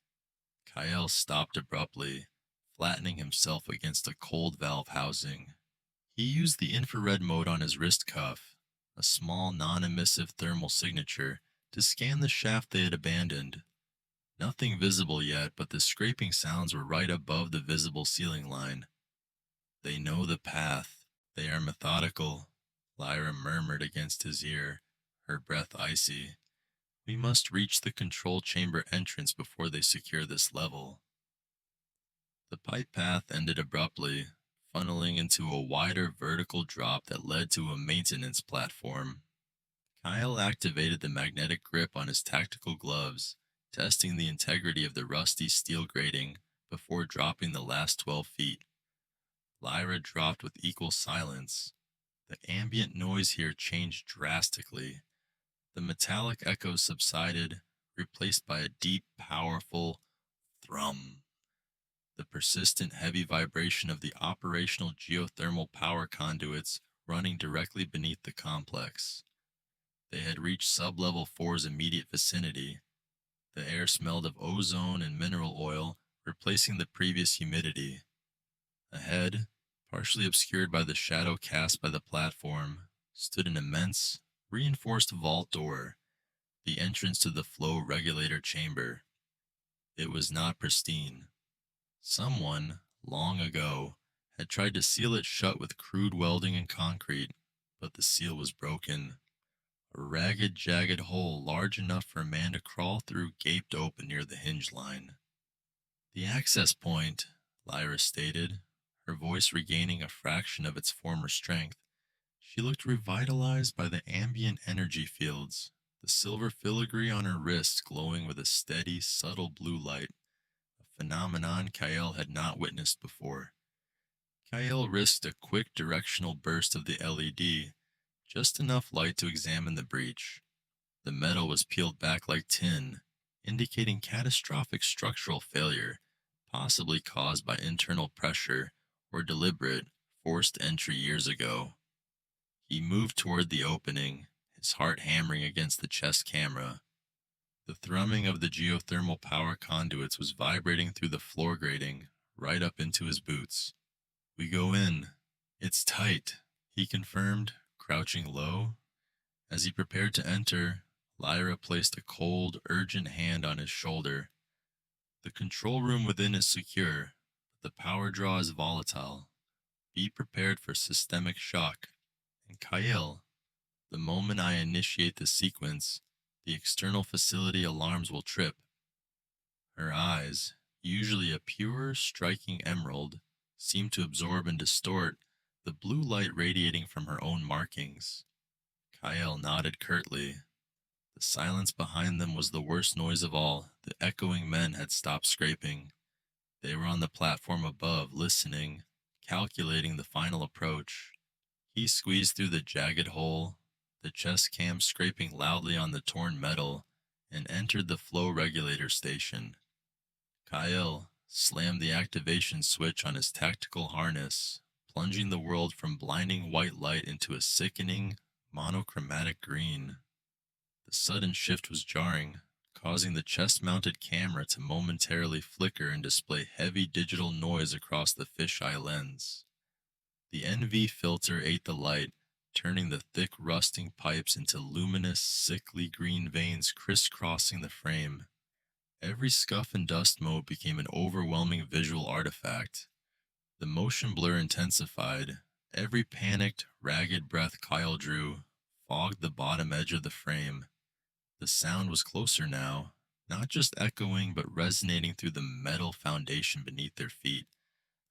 Kael stopped abruptly, flattening himself against a cold valve housing. He used the infrared mode on his wrist cuff, a small non-emissive thermal signature, to scan the shaft they had abandoned. Nothing visible yet, but the scraping sounds were right above the visible ceiling line. They know the path. They are methodical, Lyra murmured against his ear, her breath icy. We must reach the control chamber entrance before they secure this level. The pipe path ended abruptly, funneling into a wider vertical drop that led to a maintenance platform. Kyle activated the magnetic grip on his tactical gloves, testing the integrity of the rusty steel grating before dropping the last 12 feet. Lyra dropped with equal silence. The ambient noise here changed drastically. The metallic echoes subsided, replaced by a deep, powerful thrum. The persistent heavy vibration of the operational geothermal power conduits running directly beneath the complex. They had reached sub-level 4's immediate vicinity. The air smelled of ozone and mineral oil, replacing the previous humidity. Ahead, partially obscured by the shadow cast by the platform, stood an immense, reinforced vault door, the entrance to the flow regulator chamber. It was not pristine. Someone, long ago, had tried to seal it shut with crude welding and concrete, but the seal was broken. A ragged, jagged hole large enough for a man to crawl through gaped open near the hinge line. The access point, Lyra stated, her voice regaining a fraction of its former strength. She looked revitalized by the ambient energy fields, the silver filigree on her wrist glowing with a steady, subtle blue light, a phenomenon Kael had not witnessed before. Kael risked a quick directional burst of the LED, just enough light to examine the breach. The metal was peeled back like tin, indicating catastrophic structural failure, possibly caused by internal pressure or deliberate, forced entry years ago. He moved toward the opening, his heart hammering against the chest camera. The thrumming of the geothermal power conduits was vibrating through the floor grating, right up into his boots. We go in. It's tight, he confirmed, crouching low. As he prepared to enter, Lyra placed a cold, urgent hand on his shoulder. The control room within is secure, but the power draw is volatile. Be prepared for systemic shock. And Kael, the moment I initiate the sequence, the external facility alarms will trip. Her eyes, usually a pure, striking emerald, seemed to absorb and distort the blue light radiating from her own markings. Kael nodded curtly. The silence behind them was the worst noise of all. The echoing men had stopped scraping. They were on the platform above, listening, calculating the final approach. He squeezed through the jagged hole, the chest cam scraping loudly on the torn metal, and entered the flow regulator station. Kael slammed the activation switch on his tactical harness, plunging the world from blinding white light into a sickening, monochromatic green. The sudden shift was jarring, causing the chest-mounted camera to momentarily flicker and display heavy digital noise across the fisheye lens. The NV filter ate the light, turning the thick rusting pipes into luminous, sickly green veins crisscrossing the frame. Every scuff and dust mote became an overwhelming visual artifact. The motion blur intensified. Every panicked, ragged breath Kyle drew fogged the bottom edge of the frame. The sound was closer now, not just echoing but resonating through the metal foundation beneath their feet.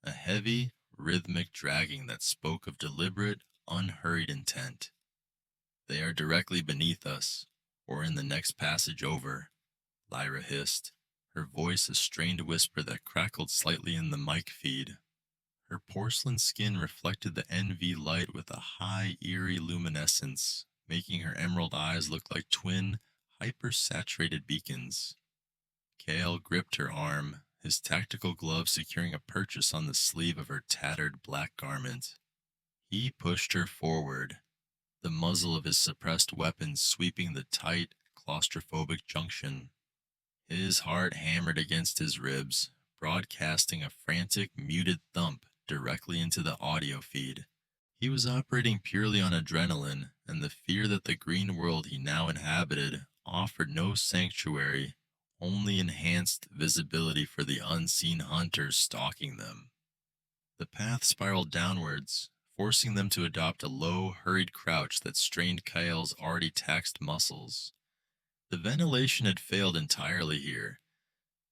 A heavy, rhythmic dragging that spoke of deliberate, unhurried intent. "They are directly beneath us, or in the next passage over," Lyra hissed, her voice a strained whisper that crackled slightly in the mic feed. Her porcelain skin reflected the NV light with a high, eerie luminescence, making her emerald eyes look like twin, hyper-saturated beacons. Kael gripped her arm, his tactical glove securing a purchase on the sleeve of her tattered black garment. He pushed her forward, the muzzle of his suppressed weapon sweeping the tight, claustrophobic junction. His heart hammered against his ribs, broadcasting a frantic, muted thump directly into the audio feed. He was operating purely on adrenaline, and the fear that the green world he now inhabited offered no sanctuary, only enhanced visibility for the unseen hunters stalking them. The path spiraled downwards, forcing them to adopt a low, hurried crouch that strained Kael's already taxed muscles. The ventilation had failed entirely here.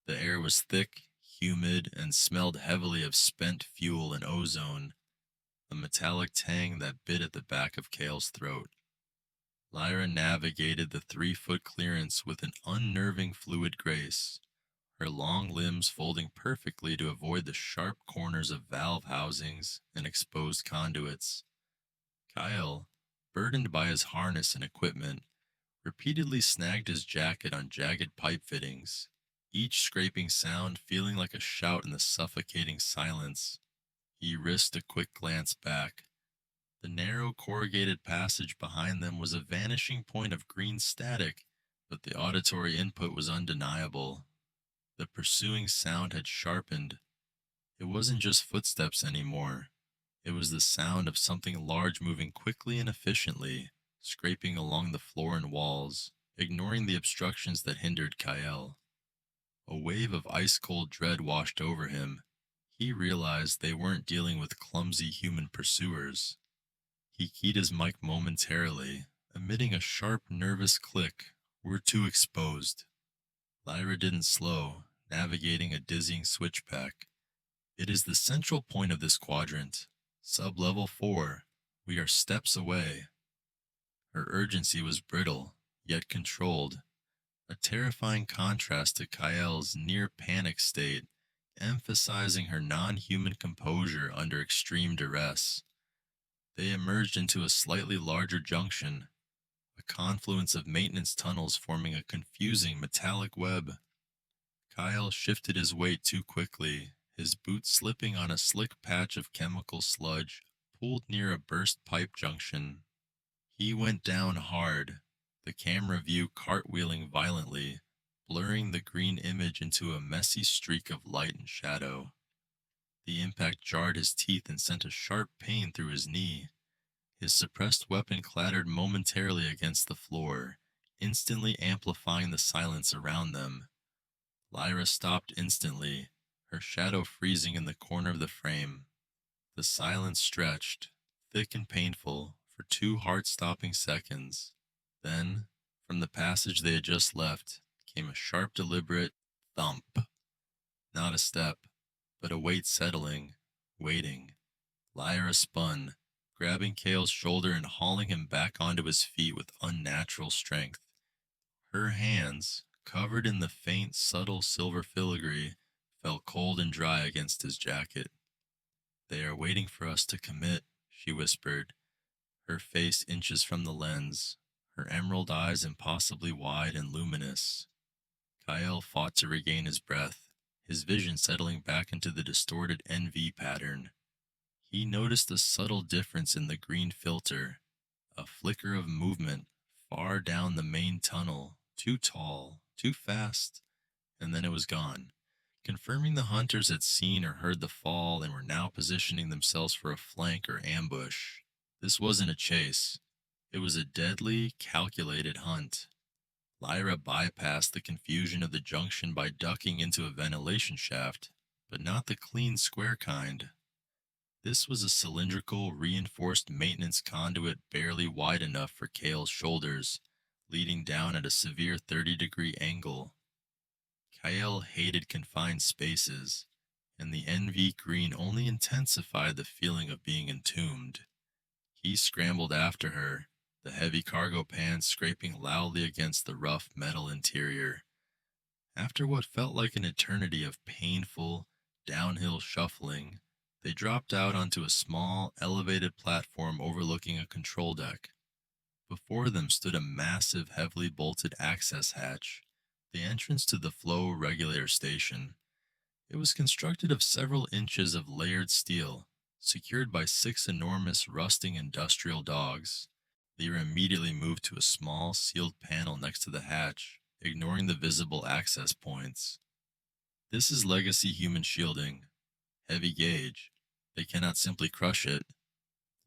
The air was thick, humid, and smelled heavily of spent fuel and ozone, a metallic tang that bit at the back of Kael's throat. Lyra navigated the 3-foot clearance with an unnerving fluid grace, her long limbs folding perfectly to avoid the sharp corners of valve housings and exposed conduits. Kael, burdened by his harness and equipment, repeatedly snagged his jacket on jagged pipe fittings, each scraping sound feeling like a shout in the suffocating silence. He risked a quick glance back. The narrow corrugated passage behind them was a vanishing point of green static, but the auditory input was undeniable. The pursuing sound had sharpened. It wasn't just footsteps anymore. It was the sound of something large moving quickly and efficiently, scraping along the floor and walls, ignoring the obstructions that hindered Kael. A wave of ice-cold dread washed over him. He realized they weren't dealing with clumsy human pursuers. He keyed his mic momentarily, emitting a sharp, nervous click. "We're too exposed." Lyra didn't slow, navigating a dizzying switchback. "It is the central point of this quadrant. Sub-level 4. We are steps away." Her urgency was brittle, yet controlled, a terrifying contrast to Kael's near-panic state, emphasizing her non-human composure under extreme duress. They emerged into a slightly larger junction, a confluence of maintenance tunnels forming a confusing metallic web. Kael shifted his weight too quickly, his boots slipping on a slick patch of chemical sludge pulled near a burst pipe junction. He went down hard, the camera view cartwheeling violently, blurring the green image into a messy streak of light and shadow. The impact jarred his teeth and sent a sharp pain through his knee. His suppressed weapon clattered momentarily against the floor, instantly amplifying the silence around them. Lyra stopped instantly, her shadow freezing in the corner of the frame. The silence stretched, thick and painful, for 2 heart-stopping seconds. Then, from the passage they had just left, came a sharp, deliberate thump. Not a step, but a weight settling, waiting. Lyra spun, grabbing Kael's shoulder and hauling him back onto his feet with unnatural strength. Her hands, covered in the faint, subtle silver filigree, felt cold and dry against his jacket. "They are waiting for us to commit," she whispered, her face inches from the lens, her emerald eyes impossibly wide and luminous. Kael fought to regain his breath, his vision settling back into the distorted NV pattern. He noticed a subtle difference in the green filter, a flicker of movement far down the main tunnel, too tall, too fast, and then it was gone, confirming the hunters had seen or heard the fall and were now positioning themselves for a flank or ambush. This wasn't a chase. It was a deadly, calculated hunt. Lyra bypassed the confusion of the junction by ducking into a ventilation shaft, but not the clean square kind. This was a cylindrical, reinforced maintenance conduit barely wide enough for Kael's shoulders, leading down at a severe 30-degree angle. Kael hated confined spaces, and the NV green only intensified the feeling of being entombed. He scrambled after her, the heavy cargo pants scraping loudly against the rough metal interior. After what felt like an eternity of painful, downhill shuffling, they dropped out onto a small, elevated platform overlooking a control deck. Before them stood a massive, heavily bolted access hatch, the entrance to the flow regulator station. It was constructed of several inches of layered steel, secured by 6 enormous, rusting industrial dogs. Lyra immediately moved to a small, sealed panel next to the hatch, ignoring the visible access points. "This is legacy human shielding. Heavy gauge. They cannot simply crush it,"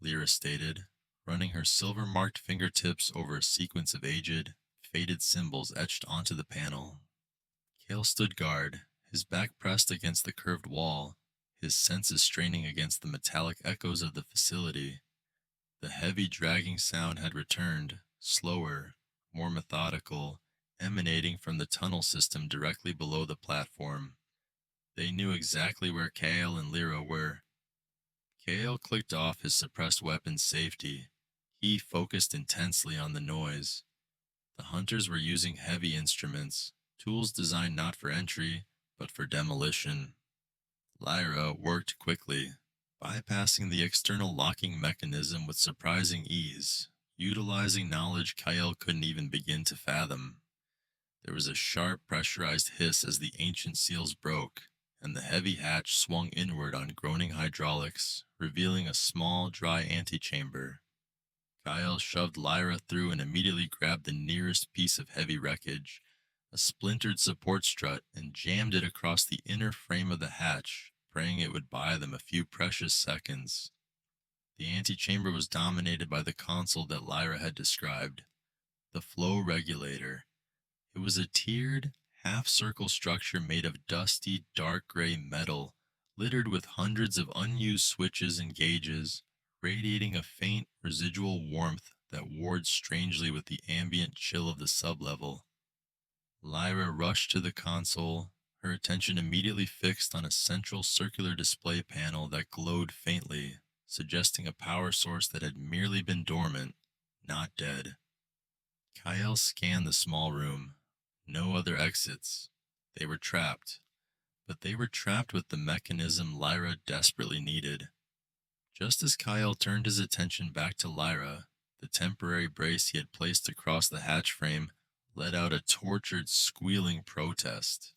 Lyra stated, running her silver-marked fingertips over a sequence of aged, faded symbols etched onto the panel. Kael stood guard, his back pressed against the curved wall, his senses straining against the metallic echoes of the facility. The heavy dragging sound had returned, slower, more methodical, emanating from the tunnel system directly below the platform. They knew exactly where Kael and Lyra were. Kael clicked off his suppressed weapon's safety. He focused intensely on the noise. The hunters were using heavy instruments, tools designed not for entry, but for demolition. Lyra worked quickly, bypassing the external locking mechanism with surprising ease, utilizing knowledge Kael couldn't even begin to fathom. There was a sharp pressurized hiss as the ancient seals broke, and the heavy hatch swung inward on groaning hydraulics, revealing a small, dry antechamber. Kael shoved Lyra through and immediately grabbed the nearest piece of heavy wreckage, a splintered support strut, and jammed it across the inner frame of the hatch, praying it would buy them a few precious seconds. The antechamber was dominated by the console that Lyra had described, the flow regulator. It was a tiered, half-circle structure made of dusty, dark gray metal, littered with hundreds of unused switches and gauges, radiating a faint, residual warmth that warred strangely with the ambient chill of the sublevel. Lyra rushed to the console, her attention immediately fixed on a central circular display panel that glowed faintly, suggesting a power source that had merely been dormant, not dead. Kael scanned the small room. No other exits. They were trapped. But they were trapped with the mechanism Lyra desperately needed. Just as Kael turned his attention back to Lyra, the temporary brace he had placed across the hatch frame let out a tortured, squealing protest.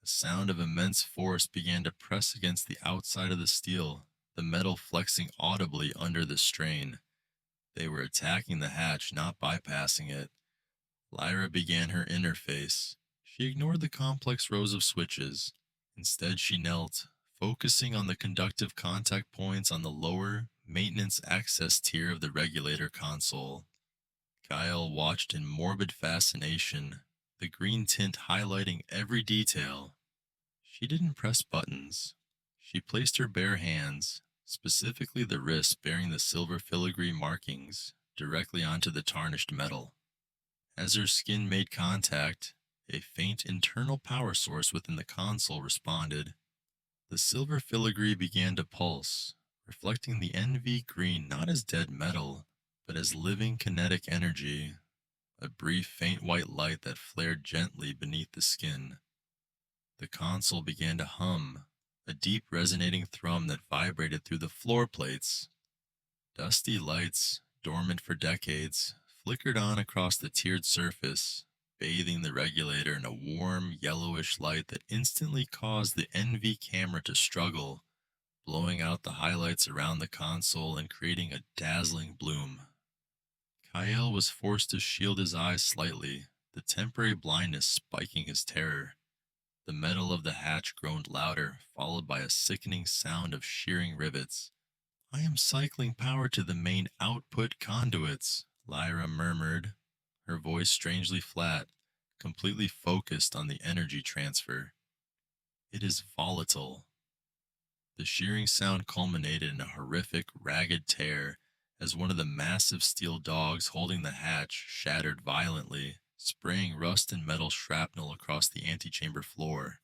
The sound of immense force began to press against the outside of the steel, the metal flexing audibly under the strain. They were attacking the hatch, not bypassing it. Lyra began her interface. She ignored the complex rows of switches. Instead, she knelt, focusing on the conductive contact points on the lower, maintenance access tier of the regulator console. Kael watched in morbid fascination, the green tint highlighting every detail. She didn't press buttons. She placed her bare hands, specifically the wrist bearing the silver filigree markings, directly onto the tarnished metal. As her skin made contact, a faint internal power source within the console responded. The silver filigree began to pulse, reflecting the NV green not as dead metal, but as living kinetic energy, a brief faint white light that flared gently beneath the skin. The console began to hum, a deep resonating thrum that vibrated through the floor plates. Dusty lights, dormant for decades, flickered on across the tiered surface, bathing the regulator in a warm, yellowish light that instantly caused the NV camera to struggle, blowing out the highlights around the console and creating a dazzling bloom. Kael was forced to shield his eyes slightly, the temporary blindness spiking his terror. The metal of the hatch groaned louder, followed by a sickening sound of shearing rivets. I am cycling power to the main output conduits, Lyra murmured, her voice strangely flat, completely focused on the energy transfer. It is volatile. The shearing sound culminated in a horrific, ragged tear as one of the massive steel dogs holding the hatch shattered violently, spraying rust and metal shrapnel across the antechamber floor.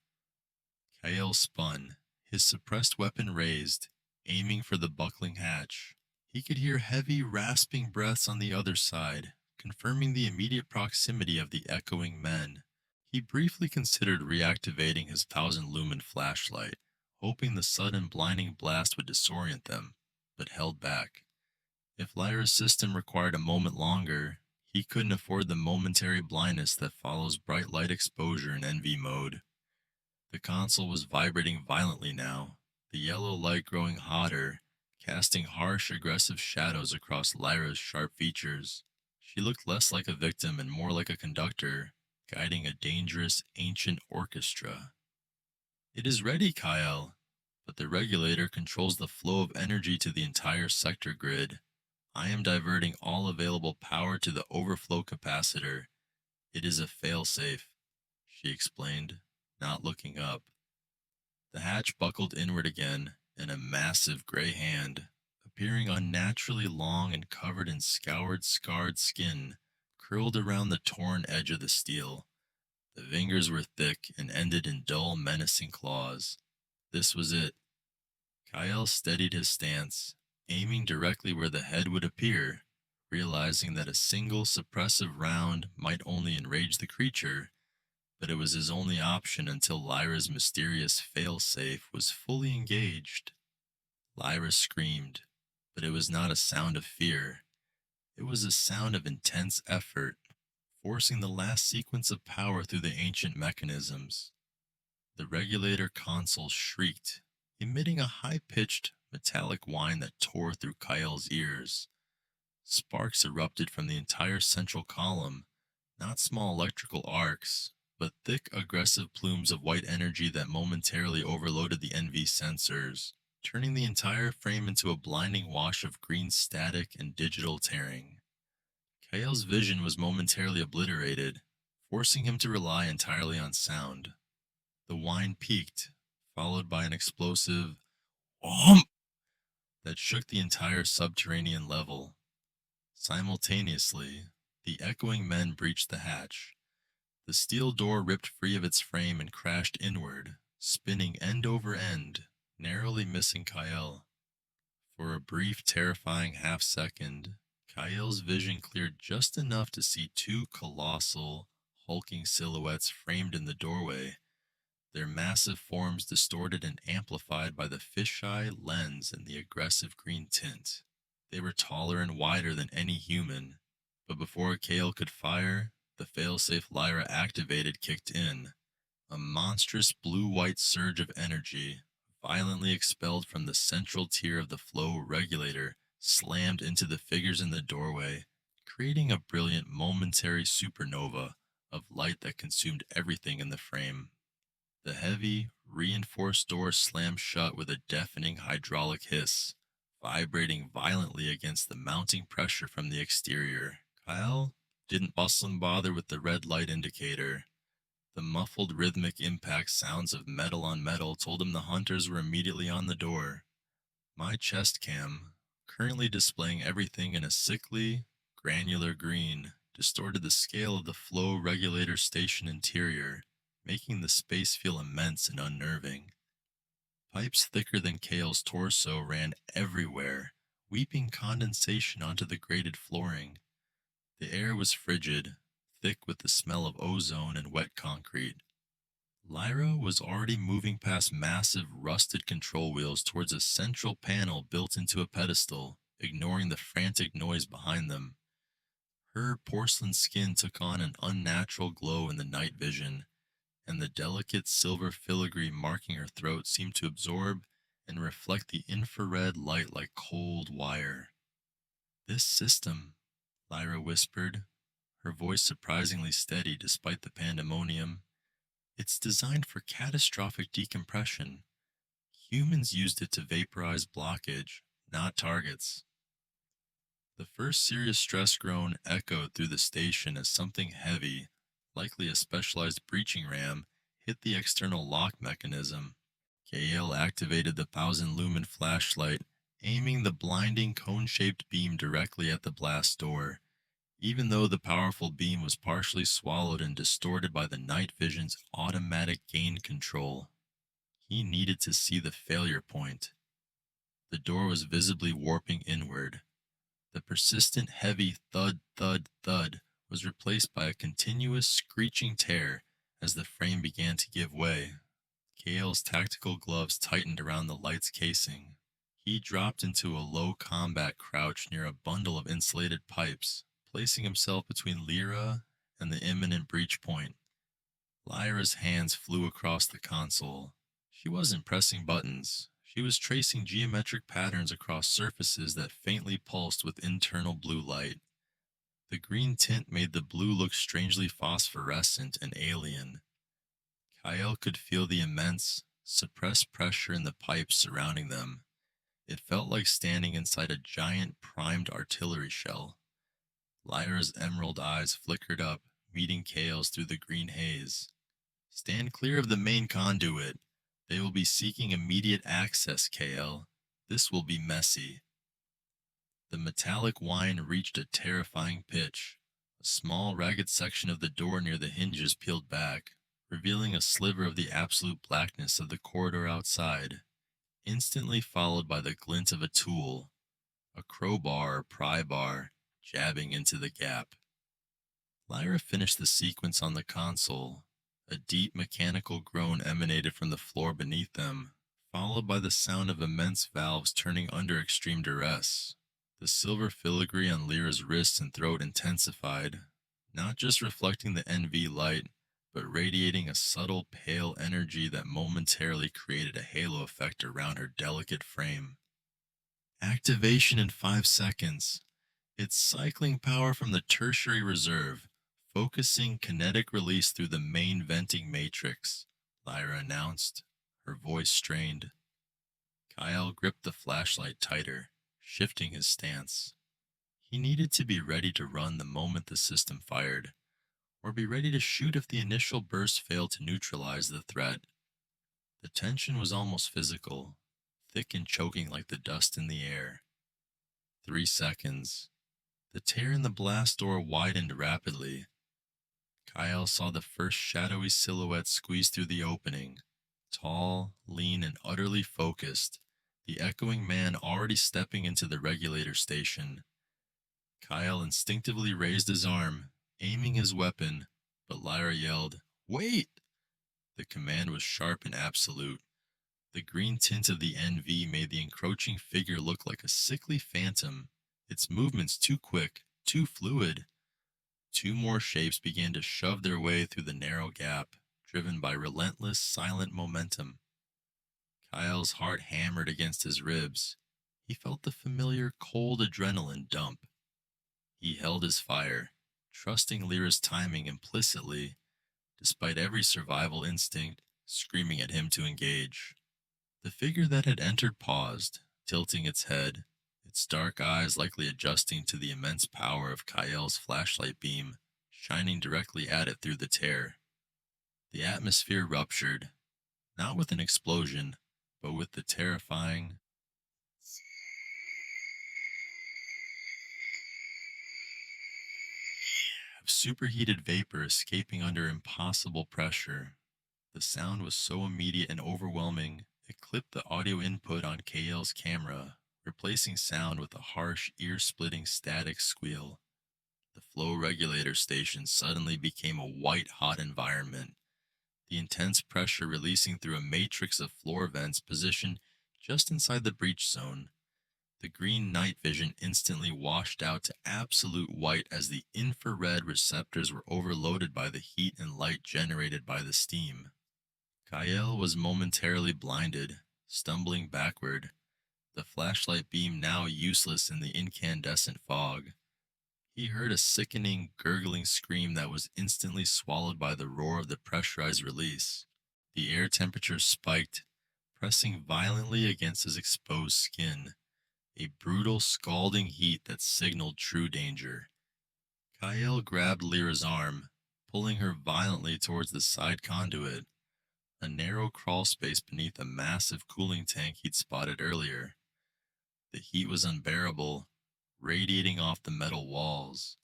Kael spun, his suppressed weapon raised, aiming for the buckling hatch. He could hear heavy, rasping breaths on the other side, confirming the immediate proximity of the echoing men. He briefly considered reactivating his 1,000 lumen flashlight, hoping the sudden blinding blast would disorient them, but held back. If Lyra's system required a moment longer, he couldn't afford the momentary blindness that follows bright light exposure in NV mode. The console was vibrating violently now, the yellow light growing hotter, casting harsh, aggressive shadows across Lyra's sharp features. She looked less like a victim and more like a conductor, guiding a dangerous, ancient orchestra. It is ready, Kael, but the regulator controls the flow of energy to the entire sector grid. I am diverting all available power to the overflow capacitor. It is a failsafe, she explained, not looking up. The hatch buckled inward again, and a massive gray hand, appearing unnaturally long and covered in scoured, scarred skin, curled around the torn edge of the steel. The fingers were thick and ended in dull, menacing claws. This was it. Kael steadied his stance, aiming directly where the head would appear, realizing that a single suppressive round might only enrage the creature, but it was his only option until Lyra's mysterious fail-safe was fully engaged. Lyra screamed, but it was not a sound of fear. It was a sound of intense effort, forcing the last sequence of power through the ancient mechanisms. The regulator console shrieked, emitting a high-pitched, metallic whine that tore through Kael's ears. Sparks erupted from the entire central column, not small electrical arcs, but thick, aggressive plumes of white energy that momentarily overloaded the NV sensors, turning the entire frame into a blinding wash of green static and digital tearing. Kael's vision was momentarily obliterated, forcing him to rely entirely on sound. The whine peaked, followed by an explosive "Whomp" that shook the entire subterranean level. Simultaneously, the echoing men breached the hatch. The steel door ripped free of its frame and crashed inward, spinning end over end, narrowly missing Kael. For a brief, terrifying half-second, Kael's vision cleared just enough to see two colossal, hulking silhouettes framed in the doorway, their massive forms distorted and amplified by the fisheye lens and the aggressive green tint. They were taller and wider than any human, but before Kael could fire, the failsafe Lyra activated kicked in. A monstrous blue-white surge of energy, violently expelled from the central tier of the flow regulator, slammed into the figures in the doorway, creating a brilliant momentary supernova of light that consumed everything in the frame. The heavy, reinforced door slammed shut with a deafening hydraulic hiss, vibrating violently against the mounting pressure from the exterior. Kael didn't bustle and bother with the red light indicator. The muffled rhythmic impact sounds of metal on metal told him the hunters were immediately on the door. My chest cam, currently displaying everything in a sickly, granular green, distorted the scale of the flow regulator station interior, making the space feel immense and unnerving. Pipes thicker than Kael's torso ran everywhere, weeping condensation onto the grated flooring. The air was frigid, thick with the smell of ozone and wet concrete. Lyra was already moving past massive rusted control wheels towards a central panel built into a pedestal, ignoring the frantic noise behind them. Her porcelain skin took on an unnatural glow in the night vision, and the delicate silver filigree marking her throat seemed to absorb and reflect the infrared light like cold wire. This system, Lyra whispered, her voice surprisingly steady despite the pandemonium. It's designed for catastrophic decompression. Humans used it to vaporize blockage, not targets. The first serious stress groan echoed through the station as something heavy, likely a specialized breaching ram, hit the external lock mechanism. Kael activated the 1,000 lumen flashlight, aiming the blinding cone-shaped beam directly at the blast door. Even though the powerful beam was partially swallowed and distorted by the night vision's automatic gain control, he needed to see the failure point. The door was visibly warping inward. The persistent heavy thud, thud, thud was replaced by a continuous screeching tear as the frame began to give way. Kael's tactical gloves tightened around the light's casing. He dropped into a low combat crouch near a bundle of insulated pipes, placing himself between Lyra and the imminent breach point. Lyra's hands flew across the console. She wasn't pressing buttons. She was tracing geometric patterns across surfaces that faintly pulsed with internal blue light. The green tint made the blue look strangely phosphorescent and alien. Kael could feel the immense, suppressed pressure in the pipes surrounding them. It felt like standing inside a giant primed artillery shell. Lyra's emerald eyes flickered up, meeting Kael's through the green haze. "Stand clear of the main conduit. They will be seeking immediate access, Kael. This will be messy." The metallic whine reached a terrifying pitch. A small, ragged section of the door near the hinges peeled back, revealing a sliver of the absolute blackness of the corridor outside, instantly followed by the glint of a tool, a crowbar or pry bar, jabbing into the gap. Lyra finished the sequence on the console. A deep mechanical groan emanated from the floor beneath them, followed by the sound of immense valves turning under extreme duress. The silver filigree on Lyra's wrists and throat intensified, not just reflecting the NV light, but radiating a subtle pale energy that momentarily created a halo effect around her delicate frame. Activation in 5 seconds. It's cycling power from the tertiary reserve, focusing kinetic release through the main venting matrix, Lyra announced, her voice strained. Kael gripped the flashlight tighter, shifting his stance. He needed to be ready to run the moment the system fired, or be ready to shoot if the initial burst failed to neutralize the threat. The tension was almost physical, thick and choking like the dust in the air. 3 seconds. The tear in the blast door widened rapidly. Kael saw the first shadowy silhouette squeeze through the opening, tall, lean, and utterly focused, the echoing man already stepping into the regulator station. Kael instinctively raised his arm, aiming his weapon, but Lyra yelled, "Wait!" The command was sharp and absolute. The green tint of the NV made the encroaching figure look like a sickly phantom, its movements too quick, too fluid. 2 more shapes began to shove their way through the narrow gap, driven by relentless, silent momentum. Kyle's heart hammered against his ribs. He felt the familiar cold adrenaline dump. He held his fire, trusting Lyra's timing implicitly, despite every survival instinct screaming at him to engage. The figure that had entered paused, tilting its head, its dark eyes likely adjusting to the immense power of Kael's flashlight beam, shining directly at it through the tear. The atmosphere ruptured, not with an explosion, but with the terrifying of superheated vapor escaping under impossible pressure. The sound was so immediate and overwhelming, It clipped the audio input on Kael's camera, replacing sound with a harsh, ear-splitting static squeal. The flow regulator station suddenly became a white-hot environment, the intense pressure releasing through a matrix of floor vents positioned just inside the breach zone. The green night vision instantly washed out to absolute white as the infrared receptors were overloaded by the heat and light generated by the steam. Kael was momentarily blinded, stumbling backward, the flashlight beam now useless in the incandescent fog. He heard a sickening, gurgling scream that was instantly swallowed by the roar of the pressurized release. The air temperature spiked, pressing violently against his exposed skin, a brutal, scalding heat that signaled true danger. Kael grabbed Lyra's arm, pulling her violently towards the side conduit, a narrow crawl space beneath a massive cooling tank he'd spotted earlier. The heat was unbearable, radiating off the metal walls.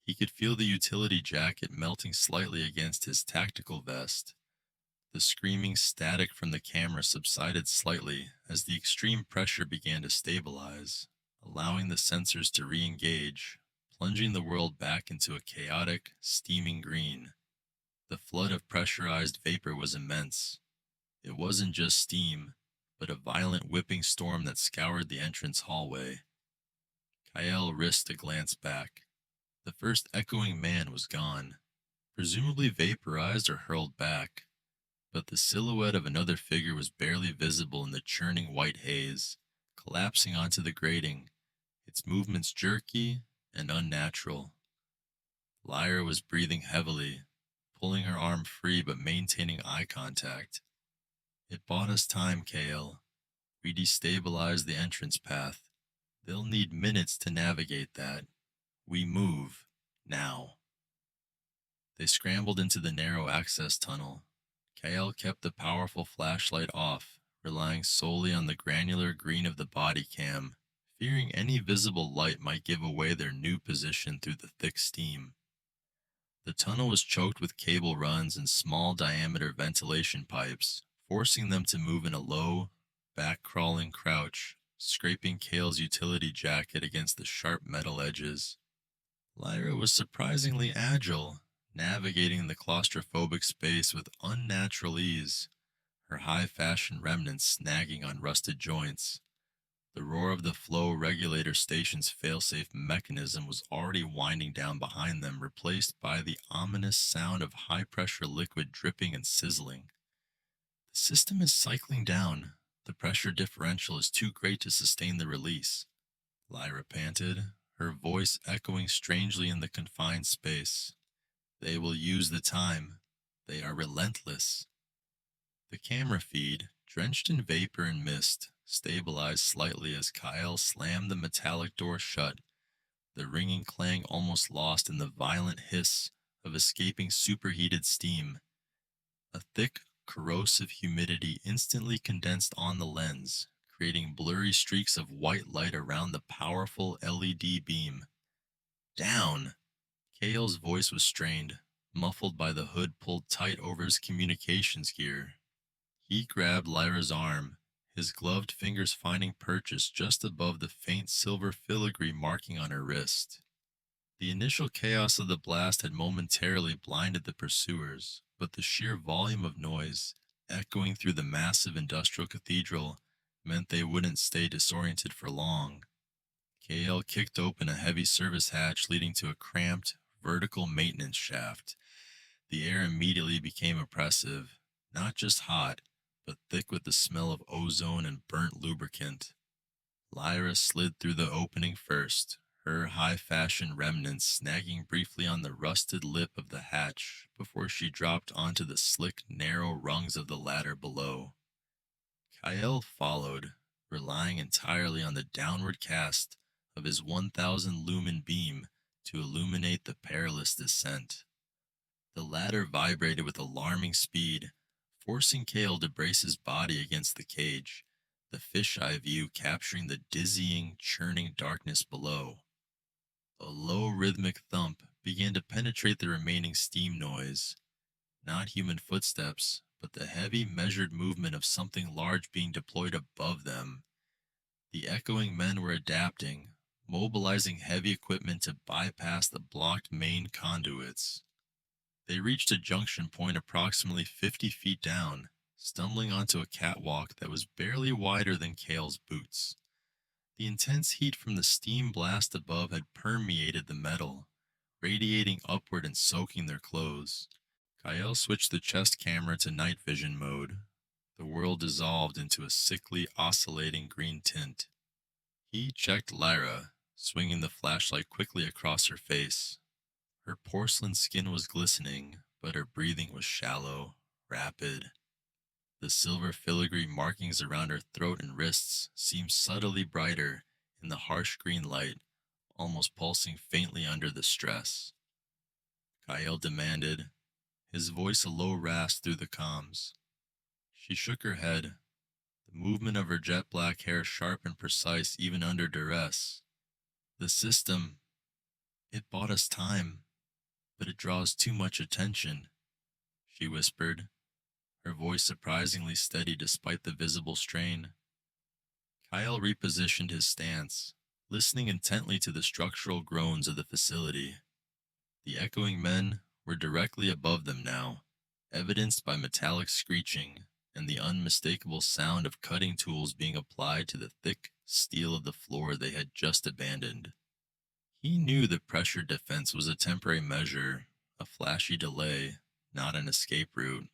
He could feel the utility jacket melting slightly against his tactical vest. The screaming static from the camera subsided slightly as the extreme pressure began to stabilize, allowing the sensors to re-engage, plunging the world back into a chaotic, steaming green. The flood of pressurized vapor was immense. It wasn't just steam, but a violent whipping storm that scoured the entrance hallway. Kael risked a glance back. The first echoing man was gone, presumably vaporized or hurled back, but the silhouette of another figure was barely visible in the churning white haze, collapsing onto the grating, its movements jerky and unnatural. Lyra was breathing heavily, pulling her arm free but maintaining eye contact. It bought us time, Kael. We destabilized the entrance path. They'll need minutes to navigate that. We move. Now. They scrambled into the narrow access tunnel. Kael kept the powerful flashlight off, relying solely on the granular green of the body cam, fearing any visible light might give away their new position through the thick steam. The tunnel was choked with cable runs and small diameter ventilation pipes, forcing them to move in a low, back-crawling crouch, scraping Kael's utility jacket against the sharp metal edges. Lyra was surprisingly agile, navigating the claustrophobic space with unnatural ease, her high-fashion remnants snagging on rusted joints. The roar of the flow regulator station's failsafe mechanism was already winding down behind them, replaced by the ominous sound of high-pressure liquid dripping and sizzling. The system is cycling down. The pressure differential is too great to sustain the release. Lyra panted, her voice echoing strangely in the confined space. They will use the time. They are relentless. The camera feed, drenched in vapor and mist, stabilized slightly as Kael slammed the metallic door shut, the ringing clang almost lost in the violent hiss of escaping superheated steam. A thick, corrosive humidity instantly condensed on the lens, creating blurry streaks of white light around the powerful LED beam. Down! Kael's voice was strained, muffled by the hood pulled tight over his communications gear. He grabbed Lyra's arm, his gloved fingers finding purchase just above the faint silver filigree marking on her wrist. The initial chaos of the blast had momentarily blinded the pursuers, but the sheer volume of noise, echoing through the massive industrial cathedral, meant they wouldn't stay disoriented for long. Kael kicked open a heavy service hatch leading to a cramped, vertical maintenance shaft. The air immediately became oppressive, not just hot, but thick with the smell of ozone and burnt lubricant. Lyra slid through the opening first, her high-fashion remnants snagging briefly on the rusted lip of the hatch before she dropped onto the slick, narrow rungs of the ladder below. Kael followed, relying entirely on the downward cast of his 1,000-lumen beam to illuminate the perilous descent. The ladder vibrated with alarming speed, forcing Kael to brace his body against the cage, the fisheye view capturing the dizzying, churning darkness below. A low rhythmic thump began to penetrate the remaining steam noise. Not human footsteps, but the heavy, measured movement of something large being deployed above them. The echoing men were adapting, mobilizing heavy equipment to bypass the blocked main conduits. They reached a junction point approximately 50 feet down, stumbling onto a catwalk that was barely wider than Kael's boots. The intense heat from the steam blast above had permeated the metal, radiating upward and soaking their clothes. Kael switched the chest camera to night vision mode. The world dissolved into a sickly, oscillating green tint. He checked Lyra, swinging the flashlight quickly across her face. Her porcelain skin was glistening, but her breathing was shallow, rapid. The silver filigree markings around her throat and wrists seemed subtly brighter in the harsh green light, almost pulsing faintly under the stress. Kael demanded, his voice a low rasp through the comms. She shook her head, the movement of her jet black hair sharp and precise even under duress. The system, it bought us time, but it draws too much attention, she whispered, her voice surprisingly steady despite the visible strain. Kael repositioned his stance, listening intently to the structural groans of the facility. The echoing men were directly above them now, evidenced by metallic screeching and the unmistakable sound of cutting tools being applied to the thick steel of the floor they had just abandoned. He knew the pressure defense was a temporary measure, a flashy delay, not an escape route.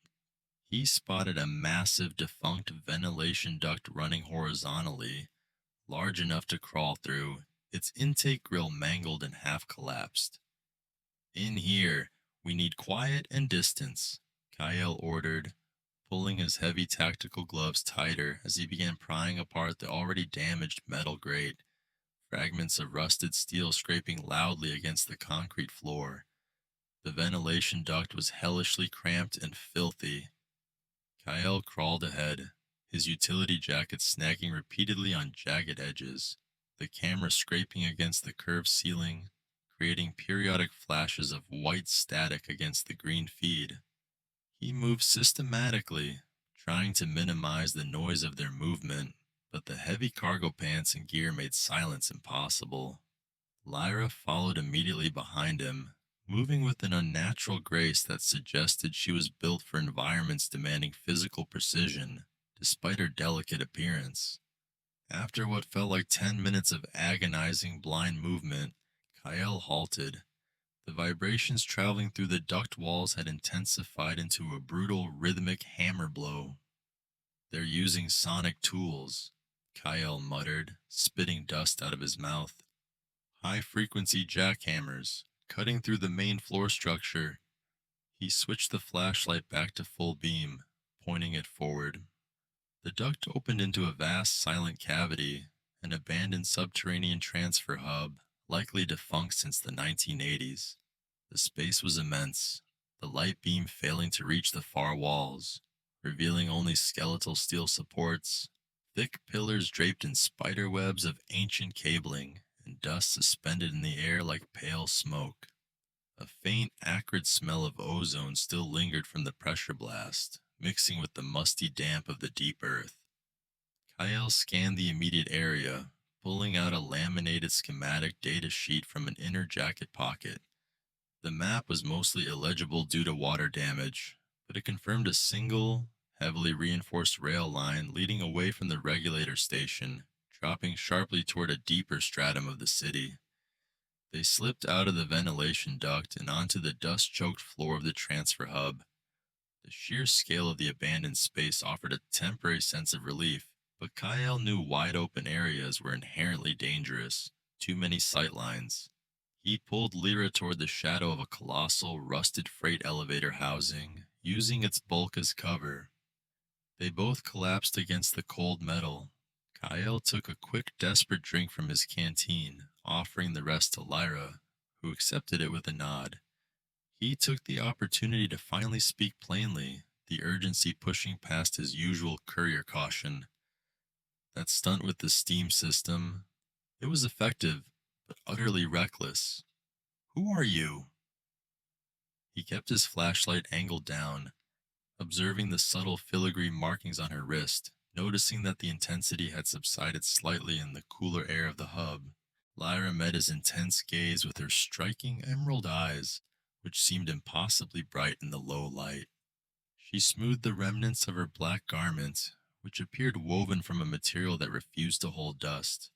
He spotted a massive defunct ventilation duct running horizontally, large enough to crawl through, its intake grill mangled and half collapsed. In here, we need quiet and distance, Kael ordered, pulling his heavy tactical gloves tighter as he began prying apart the already damaged metal grate, fragments of rusted steel scraping loudly against the concrete floor. The ventilation duct was hellishly cramped and filthy. Kael crawled ahead, his utility jacket snagging repeatedly on jagged edges, the camera scraping against the curved ceiling, creating periodic flashes of white static against the green feed. He moved systematically, trying to minimize the noise of their movement, but the heavy cargo pants and gear made silence impossible. Lyra followed immediately behind him, moving with an unnatural grace that suggested she was built for environments demanding physical precision, despite her delicate appearance. After what felt like 10 minutes of agonizing blind movement, Kael halted. The vibrations traveling through the duct walls had intensified into a brutal rhythmic hammer blow. They're using sonic tools, Kael muttered, spitting dust out of his mouth. High-frequency jackhammers, cutting through the main floor structure. He switched the flashlight back to full beam, pointing it forward. The duct opened into a vast silent cavity, an abandoned subterranean transfer hub, likely defunct since the 1980s. The space was immense, the light beam failing to reach the far walls, revealing only skeletal steel supports, thick pillars draped in spider webs of ancient cabling, and dust suspended in the air like pale smoke. A faint, acrid smell of ozone still lingered from the pressure blast, mixing with the musty damp of the deep earth. Kael scanned the immediate area, pulling out a laminated schematic data sheet from an inner jacket pocket. The map was mostly illegible due to water damage, but it confirmed a single, heavily reinforced rail line leading away from the regulator station, dropping sharply toward a deeper stratum of the city. They slipped out of the ventilation duct and onto the dust-choked floor of the transfer hub. The sheer scale of the abandoned space offered a temporary sense of relief, but Kael knew wide-open areas were inherently dangerous, too many sightlines. He pulled Lyra toward the shadow of a colossal, rusted freight elevator housing, using its bulk as cover. They both collapsed against the cold metal. Kael took a quick, desperate drink from his canteen, offering the rest to Lyra, who accepted it with a nod. He took the opportunity to finally speak plainly, the urgency pushing past his usual courier caution. That stunt with the steam system, it was effective, but utterly reckless. Who are you? He kept his flashlight angled down, observing the subtle filigree markings on her wrist, noticing that the intensity had subsided slightly in the cooler air of the hub. Lyra met his intense gaze with her striking emerald eyes, which seemed impossibly bright in the low light. She smoothed the remnants of her black garment, which appeared woven from a material that refused to hold dust.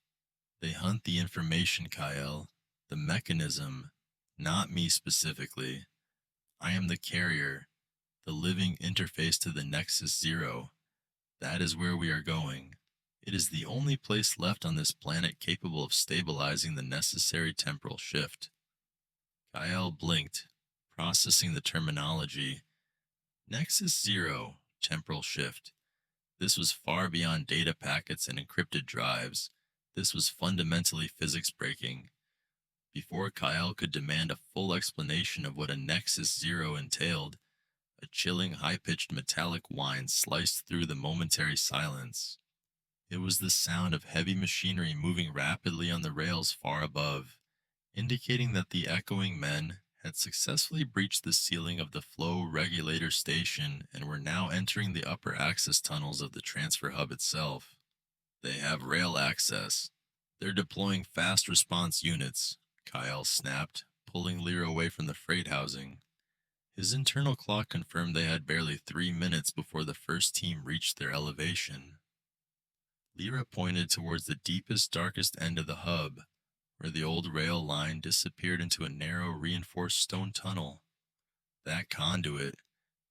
They hunt the information, Kael. The mechanism, not me specifically. I am the carrier, the living interface to the Nexus Zero. That is where we are going. It is the only place left on this planet capable of stabilizing the necessary temporal shift. Kael blinked, processing the terminology. Nexus Zero, temporal shift. This was far beyond data packets and encrypted drives. This was fundamentally physics breaking. Before Kael could demand a full explanation of what a Nexus Zero entailed, a chilling, high-pitched metallic whine sliced through the momentary silence. It was the sound of heavy machinery moving rapidly on the rails far above, indicating that the echoing men had successfully breached the ceiling of the flow regulator station and were now entering the upper access tunnels of the transfer hub itself. They have rail access. They're deploying fast response units, Kael snapped, pulling Lyra away from the freight housing. His internal clock confirmed they had barely 3 minutes before the first team reached their elevation. Lyra pointed towards the deepest, darkest end of the hub, where the old rail line disappeared into a narrow, reinforced stone tunnel. That conduit,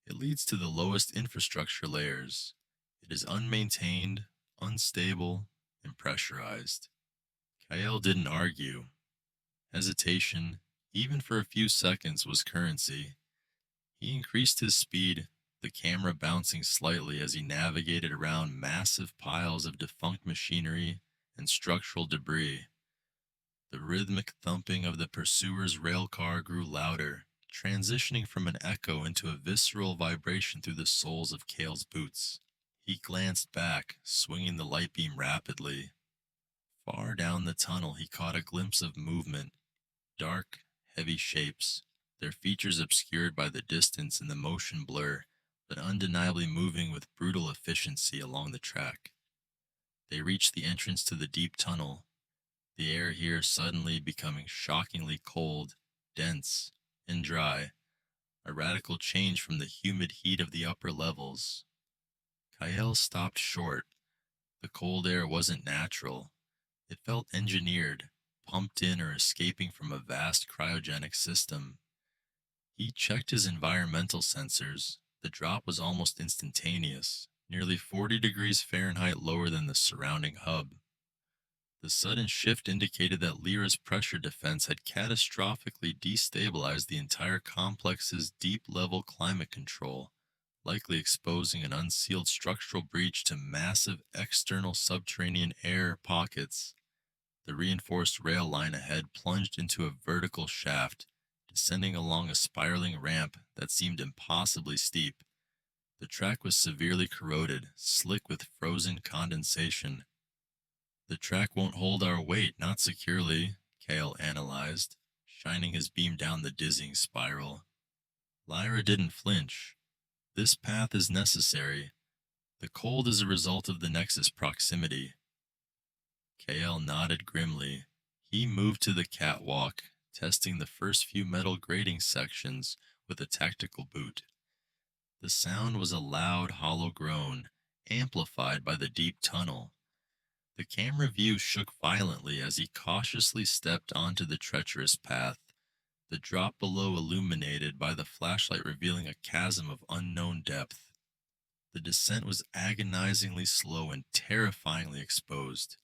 it leads to the lowest infrastructure layers. It is unmaintained, unstable, and pressurized. Kael didn't argue. Hesitation, even for a few seconds, was currency. He increased his speed, the camera bouncing slightly as he navigated around massive piles of defunct machinery and structural debris. The rhythmic thumping of the pursuer's railcar grew louder, transitioning from an echo into a visceral vibration through the soles of Kael's boots. He glanced back, swinging the light beam rapidly. Far down the tunnel he caught a glimpse of movement. Dark, heavy shapes, their features obscured by the distance and the motion blur, but undeniably moving with brutal efficiency along the track. They reached the entrance to the deep tunnel, the air here suddenly becoming shockingly cold, dense, and dry, a radical change from the humid heat of the upper levels. Kael stopped short. The cold air wasn't natural. It felt engineered, pumped in or escaping from a vast cryogenic system. He checked his environmental sensors. The drop was almost instantaneous, nearly 40 degrees Fahrenheit lower than the surrounding hub. The sudden shift indicated that Lyra's pressure defense had catastrophically destabilized the entire complex's deep-level climate control, likely exposing an unsealed structural breach to massive external subterranean air pockets. The reinforced rail line ahead plunged into a vertical shaft, descending along a spiraling ramp that seemed impossibly steep. The track was severely corroded, slick with frozen condensation. The track won't hold our weight, not securely, Kael analyzed, shining his beam down the dizzying spiral. Lyra didn't flinch. This path is necessary. The cold is a result of the Nexus proximity. Kael nodded grimly. He moved to the catwalk, testing the first few metal grating sections with a tactical boot. The sound was a loud, hollow groan, amplified by the deep tunnel. The camera view shook violently as he cautiously stepped onto the treacherous path, the drop below illuminated by the flashlight revealing a chasm of unknown depth. The descent was agonizingly slow and terrifyingly exposed.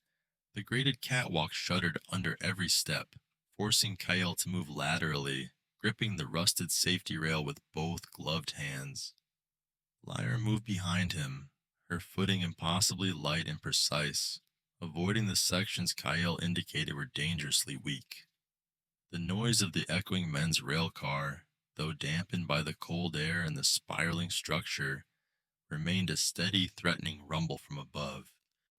The grated catwalk shuddered under every step, forcing Kael to move laterally, gripping the rusted safety rail with both gloved hands. Lyra moved behind him, her footing impossibly light and precise, avoiding the sections Kael indicated were dangerously weak. The noise of the echoing men's rail car, though dampened by the cold air and the spiraling structure, remained a steady, threatening rumble from above.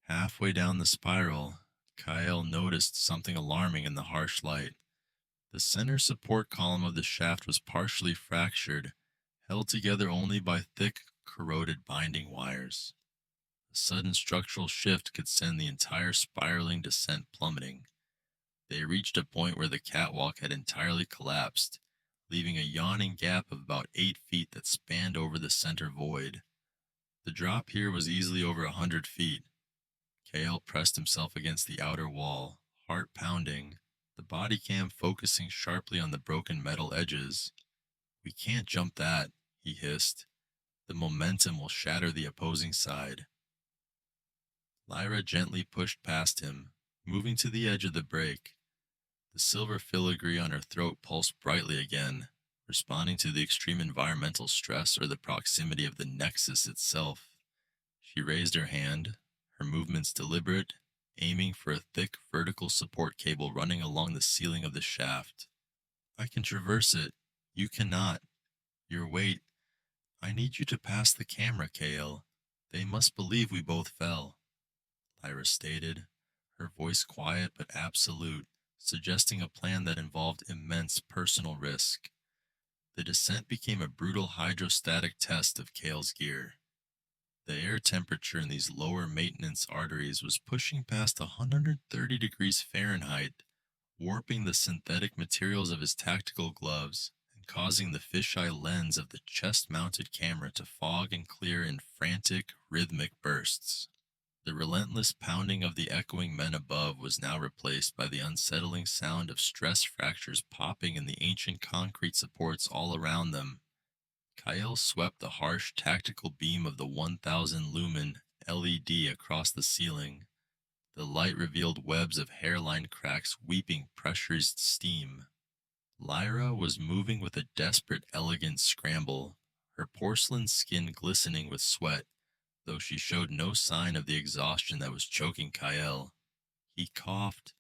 Halfway down the spiral, Kael noticed something alarming in the harsh light. The center support column of the shaft was partially fractured, held together only by thick corroded binding wires. A sudden structural shift could send the entire spiraling descent plummeting. They reached a point where the catwalk had entirely collapsed, leaving a yawning gap of about 8 feet that spanned over the center void. The drop here was easily over 100 feet. Kael pressed himself against the outer wall, heart pounding, the body cam focusing sharply on the broken metal edges. "We can't jump that," he hissed. "The momentum will shatter the opposing side." Lyra gently pushed past him, moving to the edge of the break. The silver filigree on her throat pulsed brightly again, responding to the extreme environmental stress or the proximity of the Nexus itself. She raised her hand, her movements deliberate, aiming for a thick vertical support cable running along the ceiling of the shaft. "I can traverse it. You cannot. Your weight. I need you to pass the camera, Kael. They must believe we both fell," Lyra stated, her voice quiet but absolute, suggesting a plan that involved immense personal risk. The descent became a brutal hydrostatic test of Kael's gear. The air temperature in these lower maintenance arteries was pushing past 130 degrees Fahrenheit, warping the synthetic materials of his tactical gloves and causing the fisheye lens of the chest-mounted camera to fog and clear in frantic, rhythmic bursts. The relentless pounding of the echoing men above was now replaced by the unsettling sound of stress fractures popping in the ancient concrete supports all around them. Kael swept the harsh tactical beam of the 1,000 lumen LED across the ceiling. The light revealed webs of hairline cracks weeping pressurized steam. Lyra was moving with a desperate, elegant scramble, her porcelain skin glistening with sweat, though she showed no sign of the exhaustion that was choking Kael. He coughed,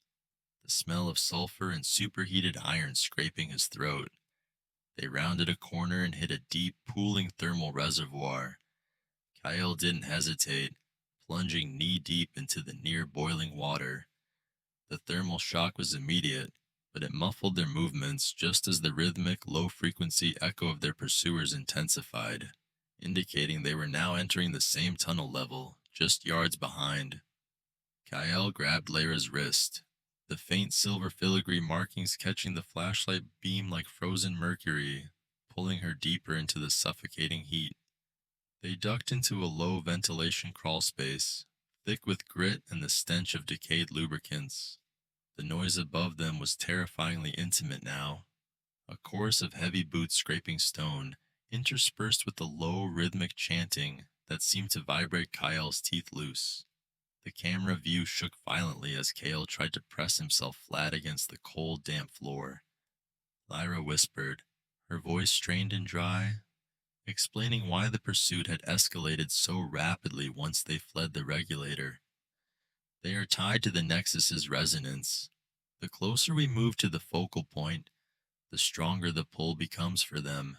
the smell of sulfur and superheated iron scraping his throat. They rounded a corner and hit a deep, pooling thermal reservoir. Kael didn't hesitate, plunging knee-deep into the near-boiling water. The thermal shock was immediate, but it muffled their movements just as the rhythmic, low-frequency echo of their pursuers intensified, indicating they were now entering the same tunnel level, just yards behind. Kael grabbed Lyra's wrist, the faint silver filigree markings catching the flashlight beam like frozen mercury, pulling her deeper into the suffocating heat. They ducked into a low ventilation crawl space, thick with grit and the stench of decayed lubricants. The noise above them was terrifyingly intimate now, a chorus of heavy boots scraping stone, interspersed with the low rhythmic chanting that seemed to vibrate Kael's teeth loose. The camera view shook violently as Kael tried to press himself flat against the cold, damp floor. Lyra whispered, her voice strained and dry, explaining why the pursuit had escalated so rapidly once they fled the regulator. "They are tied to the Nexus's resonance. The closer we move to the focal point, the stronger the pull becomes for them.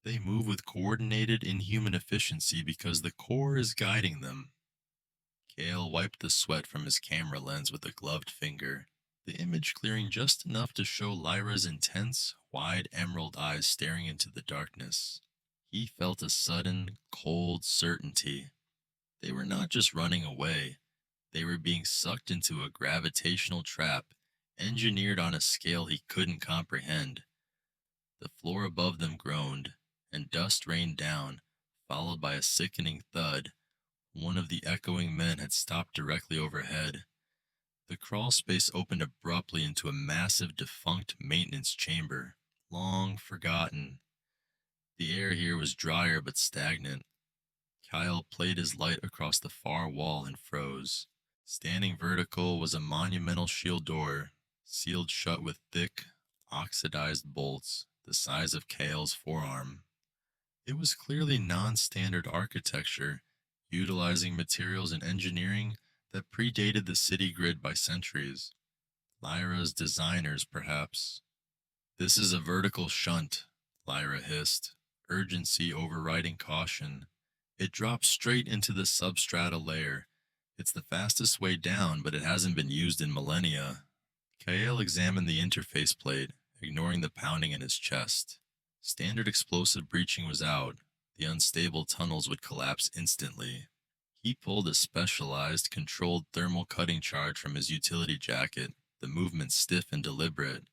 They move with coordinated, inhuman efficiency because the core is guiding them." Kael wiped the sweat from his camera lens with a gloved finger, the image clearing just enough to show Lyra's intense, wide emerald eyes staring into the darkness. He felt a sudden, cold certainty. They were not just running away. They were being sucked into a gravitational trap, engineered on a scale he couldn't comprehend. The floor above them groaned, and dust rained down, followed by a sickening thud. One of the echoing men had stopped directly overhead. The crawl space opened abruptly into a massive defunct maintenance chamber, long forgotten. The air here was drier but stagnant. Kael played his light across the far wall and froze. Standing vertical was a monumental shield door, sealed shut with thick, oxidized bolts the size of Kael's forearm. It was clearly non-standard architecture, utilizing materials and engineering that predated the city grid by centuries. Lyra's designers, perhaps. "This is a vertical shunt," Lyra hissed, urgency overriding caution. "It drops straight into the substrata layer. It's the fastest way down, but it hasn't been used in millennia." Kael examined the interface plate, ignoring the pounding in his chest. Standard explosive breaching was out, The unstable tunnels would collapse instantly. He pulled a specialized, controlled thermal cutting charge from his utility jacket, the movement stiff and deliberate.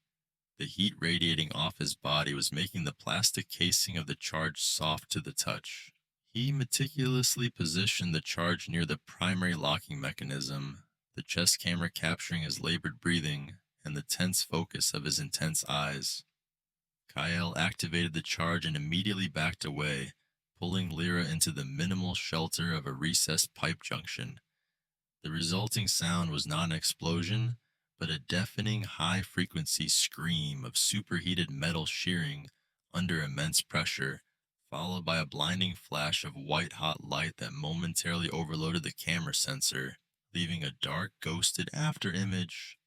The heat radiating off his body was making the plastic casing of the charge soft to the touch. He meticulously positioned the charge near the primary locking mechanism, the chest camera capturing his labored breathing and the tense focus of his intense eyes. Kael activated the charge and immediately backed away, pulling Lyra into the minimal shelter of a recessed pipe junction. The resulting sound was not an explosion, but a deafening high-frequency scream of superheated metal shearing under immense pressure, followed by a blinding flash of white-hot light that momentarily overloaded the camera sensor, leaving a dark, ghosted after-image.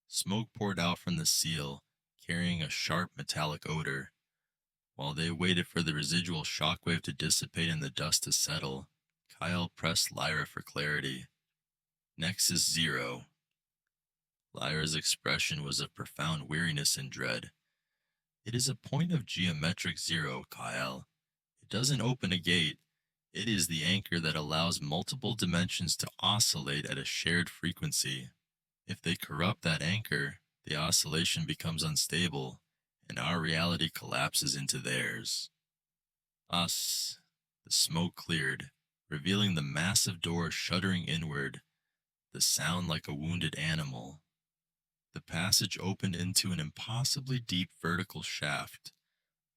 Smoke poured out from the seal, carrying a sharp metallic odor. While they waited for the residual shockwave to dissipate and the dust to settle, Kyle pressed Lyra for clarity. Nexus Zero. Lyra's expression was of profound weariness and dread. It is a point of geometric zero, Kyle. It doesn't open a gate. It is the anchor that allows multiple dimensions to oscillate at a shared frequency. If they corrupt that anchor, the oscillation becomes unstable, and our reality collapses into theirs. Us. The smoke cleared, revealing the massive door shuddering inward, the sound like a wounded animal. The passage opened into an impossibly deep vertical shaft,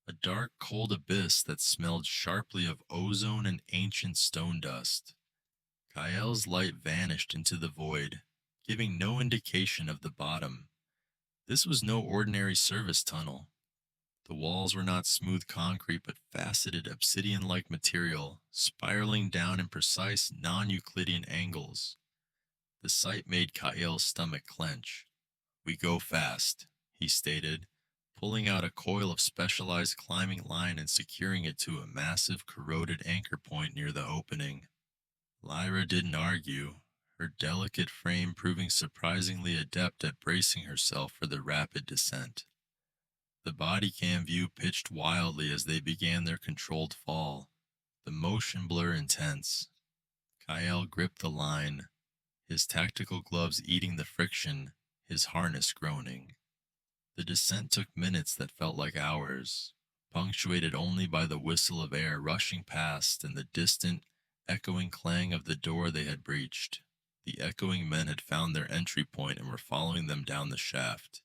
a dark, cold abyss that smelled sharply of ozone and ancient stone dust. Kael's light vanished into the void, giving no indication of the bottom. This was no ordinary service tunnel. The walls were not smooth concrete but faceted obsidian-like material, spiraling down in precise non-Euclidean angles. The sight made Kael's stomach clench. "We go fast," he stated, pulling out a coil of specialized climbing line and securing it to a massive corroded anchor point near the opening. Lyra didn't argue, her delicate frame proving surprisingly adept at bracing herself for the rapid descent. The Bodycam view pitched wildly as they began their controlled fall, the motion blur intense. Kael gripped the line, his tactical gloves eating the friction, his harness groaning. The descent took minutes that felt like hours, punctuated only by the whistle of air rushing past and the distant, echoing clang of the door they had breached. The echoing men had found their entry point and were following them down the shaft.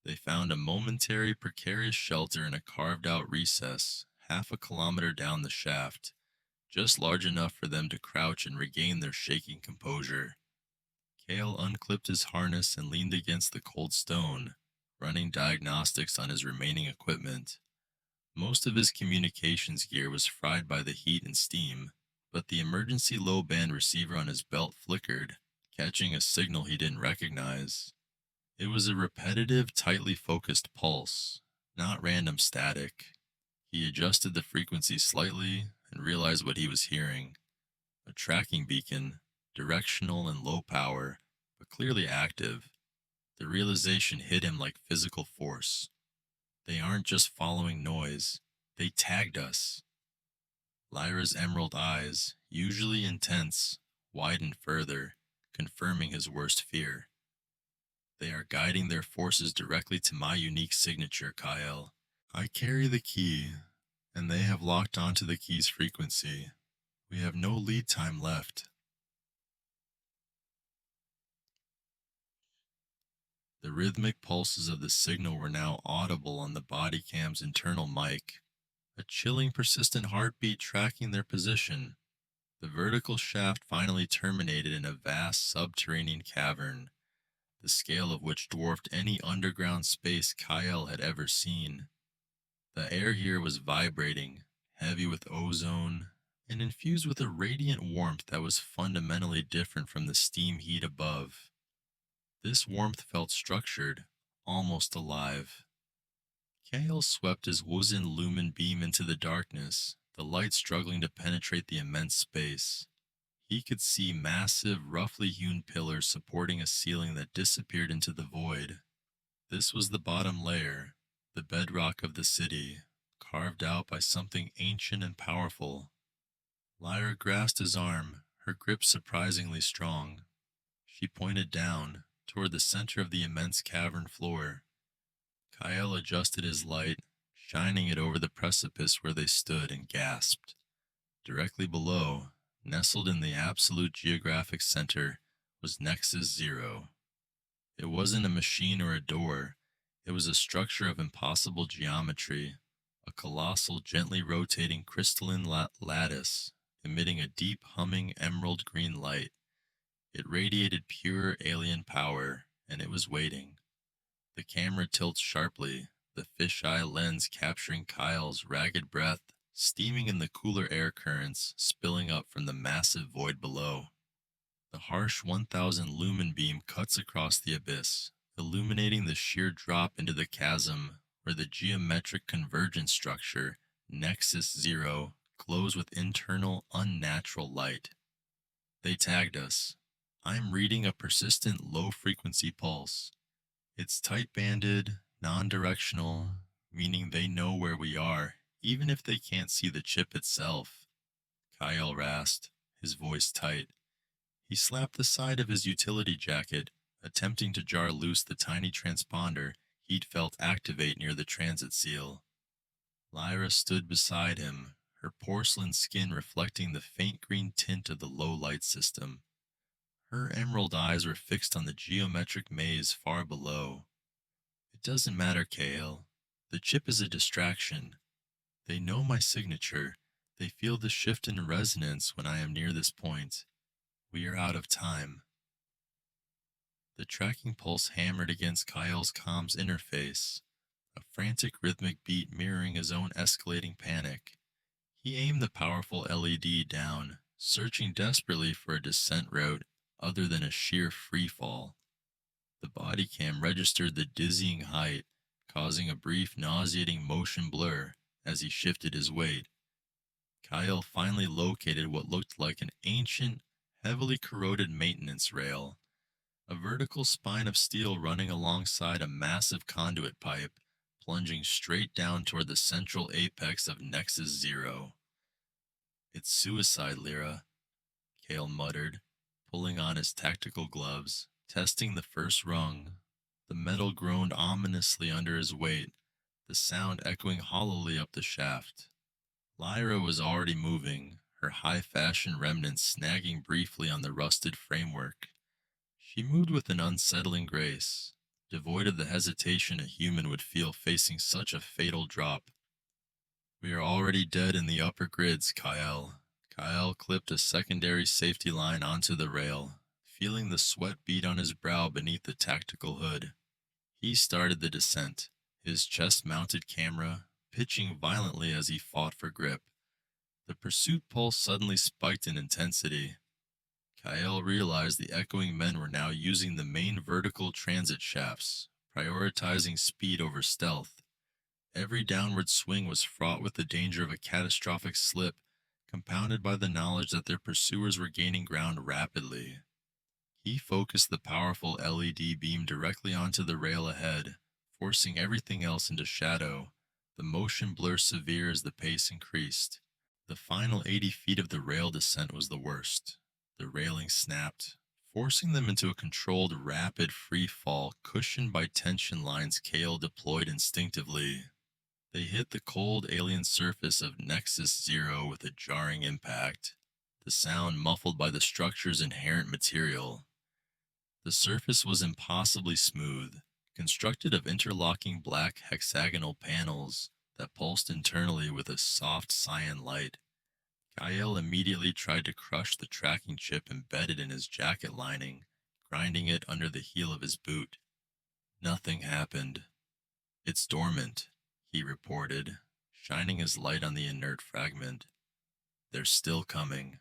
They found a momentary precarious shelter in a carved-out recess, half a kilometer down the shaft, just large enough for them to crouch and regain their shaking composure. Kael unclipped his harness and leaned against the cold stone, running diagnostics on his remaining equipment. Most of his communications gear was fried by the heat and steam, but the emergency low-band receiver on his belt flickered, catching a signal he didn't recognize. It was a repetitive, tightly focused pulse, not random static. He adjusted the frequency slightly and realized what he was hearing. A tracking beacon, directional and low power, but clearly active. The realization hit him like physical force. They aren't just following noise, they tagged us. Lyra's emerald eyes, usually intense, widened further, confirming his worst fear. They are guiding their forces directly to my unique signature, Kael. I carry the key, and they have locked onto the key's frequency. We have no lead time left. The rhythmic pulses of the signal were now audible on the Bodycam's internal mic, a chilling, persistent heartbeat tracking their position. The vertical shaft finally terminated in a vast subterranean cavern, the scale of which dwarfed any underground space Kael had ever seen. The air here was vibrating, heavy with ozone, and infused with a radiant warmth that was fundamentally different from the steam heat above. This warmth felt structured, almost alive. Kael swept his Wuzen lumen beam into the darkness, the light struggling to penetrate the immense space. He could see massive, roughly hewn pillars supporting a ceiling that disappeared into the void. This was the bottom layer, the bedrock of the city, carved out by something ancient and powerful. Lyra grasped his arm, her grip surprisingly strong. She pointed down, toward the center of the immense cavern floor. Kael adjusted his light, shining it over the precipice where they stood, and gasped. Directly below, nestled in the absolute geographic center, was Nexus Zero. It wasn't a machine or a door. It was a structure of impossible geometry, a colossal, gently rotating crystalline lattice, emitting a deep, humming emerald green light. It radiated pure alien power, and it was waiting. The camera tilts sharply, the fisheye lens capturing Kyle's ragged breath, steaming in the cooler air currents spilling up from the massive void below. The harsh 1,000 lumen beam cuts across the abyss, illuminating the sheer drop into the chasm where the geometric convergence structure, Nexus Zero, glows with internal, unnatural light. They tagged us. I'm reading a persistent low-frequency pulse. It's tight-banded, non-directional, meaning they know where we are, even if they can't see the chip itself. Kael rasped, his voice tight. He slapped the side of his utility jacket, attempting to jar loose the tiny transponder he'd felt activate near the transit seal. Lyra stood beside him, her porcelain skin reflecting the faint green tint of the low-light system. Her emerald eyes were fixed on the geometric maze far below. It doesn't matter, Kael. The chip is a distraction. They know my signature. They feel the shift in resonance when I am near this point. We are out of time. The tracking pulse hammered against Kyle's comms interface, a frantic rhythmic beat mirroring his own escalating panic. He aimed the powerful LED down, searching desperately for a descent route other than a sheer free fall. The Bodycam registered the dizzying height, causing a brief nauseating motion blur as he shifted his weight. Kael finally located what looked like an ancient, heavily corroded maintenance rail, a vertical spine of steel running alongside a massive conduit pipe, plunging straight down toward the central apex of Nexus Zero. It's suicide, Lyra, Kael muttered, pulling on his tactical gloves, testing the first rung. The metal groaned ominously under his weight, the sound echoing hollowly up the shaft. Lyra was already moving, her high-fashion remnants snagging briefly on the rusted framework. She moved with an unsettling grace, devoid of the hesitation a human would feel facing such a fatal drop. We are already dead in the upper grids, Kael. Kael clipped a secondary safety line onto the rail, feeling the sweat bead on his brow beneath the tactical hood. He started the descent, his chest-mounted camera pitching violently as he fought for grip. The pursuit pulse suddenly spiked in intensity. Kael realized the echoing men were now using the main vertical transit shafts, prioritizing speed over stealth. Every downward swing was fraught with the danger of a catastrophic slip, compounded by the knowledge that their pursuers were gaining ground rapidly. He focused the powerful LED beam directly onto the rail ahead, forcing everything else into shadow, the motion blur severe as the pace increased. The final 80 feet of the rail descent was the worst. The railing snapped, forcing them into a controlled, rapid free fall cushioned by tension lines Kael deployed instinctively. They hit the cold alien surface of Nexus Zero with a jarring impact, the sound muffled by the structure's inherent material. The surface was impossibly smooth, constructed of interlocking black hexagonal panels that pulsed internally with a soft cyan light. Kael immediately tried to crush the tracking chip embedded in his jacket lining, grinding it under the heel of his boot. Nothing happened. It's dormant, he reported, shining his light on the inert fragment. They're still coming.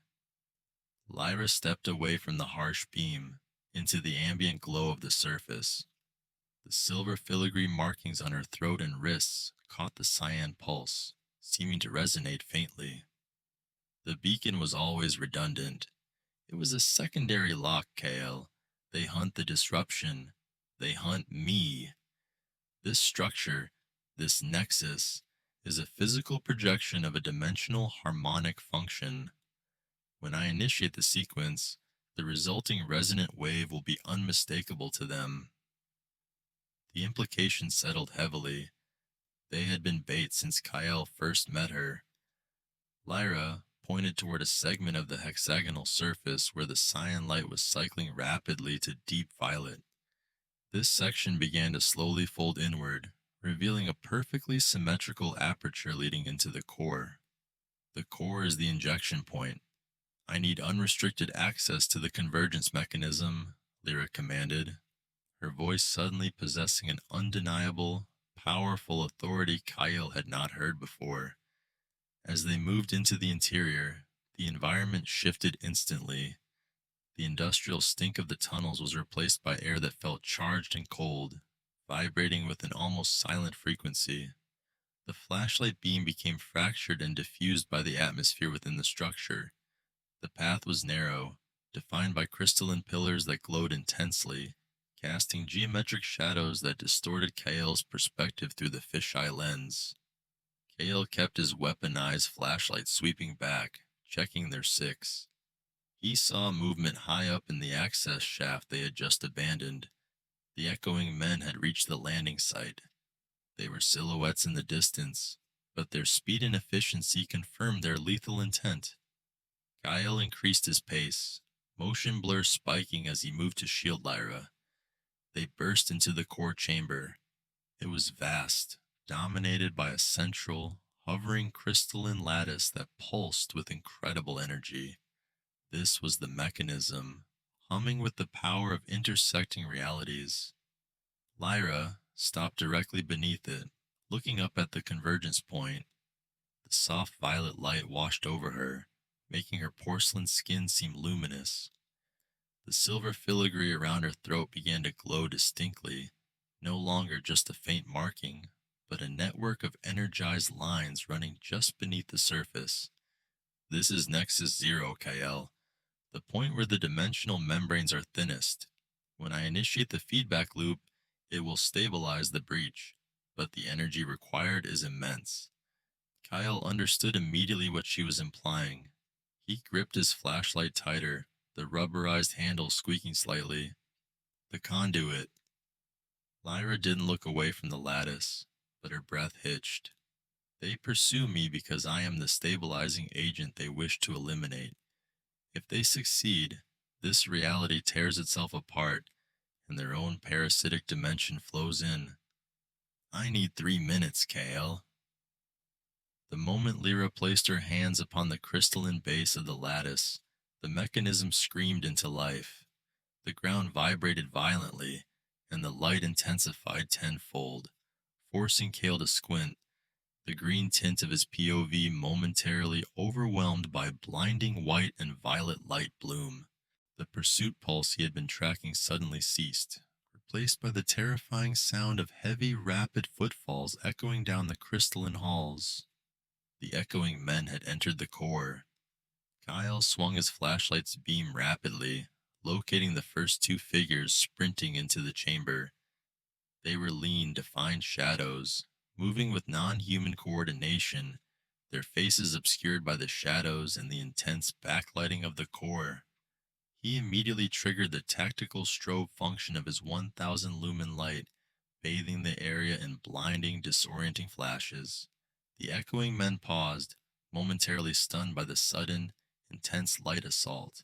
Lyra stepped away from the harsh beam, into the ambient glow of the surface. The silver filigree markings on her throat and wrists caught the cyan pulse, seeming to resonate faintly. The beacon was always redundant. It was a secondary lock, Kael. They hunt the disruption. They hunt me. This structure, this nexus, is a physical projection of a dimensional harmonic function. When I initiate the sequence, the resulting resonant wave will be unmistakable to them. The implications settled heavily. They had been bait since Kael first met her. Lyra pointed toward a segment of the hexagonal surface where the cyan light was cycling rapidly to deep violet. This section began to slowly fold inward, revealing a perfectly symmetrical aperture leading into the core. The core is the injection point. I need unrestricted access to the convergence mechanism, Lyra commanded, her voice suddenly possessing an undeniable, powerful authority Kael had not heard before. As they moved into the interior, the environment shifted instantly. The industrial stink of the tunnels was replaced by air that felt charged and cold, vibrating with an almost silent frequency. The flashlight beam became fractured and diffused by the atmosphere within the structure. The path was narrow, defined by crystalline pillars that glowed intensely, casting geometric shadows that distorted Kael's perspective through the fisheye lens. Kael kept his weaponized flashlight sweeping back, checking their six. He saw movement high up in the access shaft they had just abandoned. The echoing men had reached the landing site. They were silhouettes in the distance, but their speed and efficiency confirmed their lethal intent. Kael increased his pace, motion blur spiking as he moved to shield Lyra. They burst into the core chamber. It was vast, dominated by a central, hovering crystalline lattice that pulsed with incredible energy. This was the mechanism, humming with the power of intersecting realities. Lyra stopped directly beneath it, looking up at the convergence point. The soft violet light washed over her, making her porcelain skin seem luminous. The silver filigree around her throat began to glow distinctly, no longer just a faint marking, but a network of energized lines running just beneath the surface. This is Nexus Zero, Kael, the point where the dimensional membranes are thinnest. When I initiate the feedback loop, it will stabilize the breach, but the energy required is immense. Kael understood immediately what she was implying. He gripped his flashlight tighter, the rubberized handle squeaking slightly. The conduit. Lyra didn't look away from the lattice, but her breath hitched. They pursue me because I am the stabilizing agent they wish to eliminate. If they succeed, this reality tears itself apart, and their own parasitic dimension flows in. I need 3 minutes, Kael. The moment Lyra placed her hands upon the crystalline base of the lattice, the mechanism screamed into life. The ground vibrated violently, and the light intensified tenfold, forcing Kael to squint, the green tint of his POV momentarily overwhelmed by blinding white and violet light bloom. The pursuit pulse he had been tracking suddenly ceased, replaced by the terrifying sound of heavy, rapid footfalls echoing down the crystalline halls. The echoing men had entered the core. Kael swung his flashlight's beam rapidly, locating the first two figures sprinting into the chamber. They were lean, defined shadows, moving with non-human coordination, their faces obscured by the shadows and the intense backlighting of the core. He immediately triggered the tactical strobe function of his 1,000 lumen light, bathing the area in blinding, disorienting flashes. The echoing men paused, momentarily stunned by the sudden, intense light assault.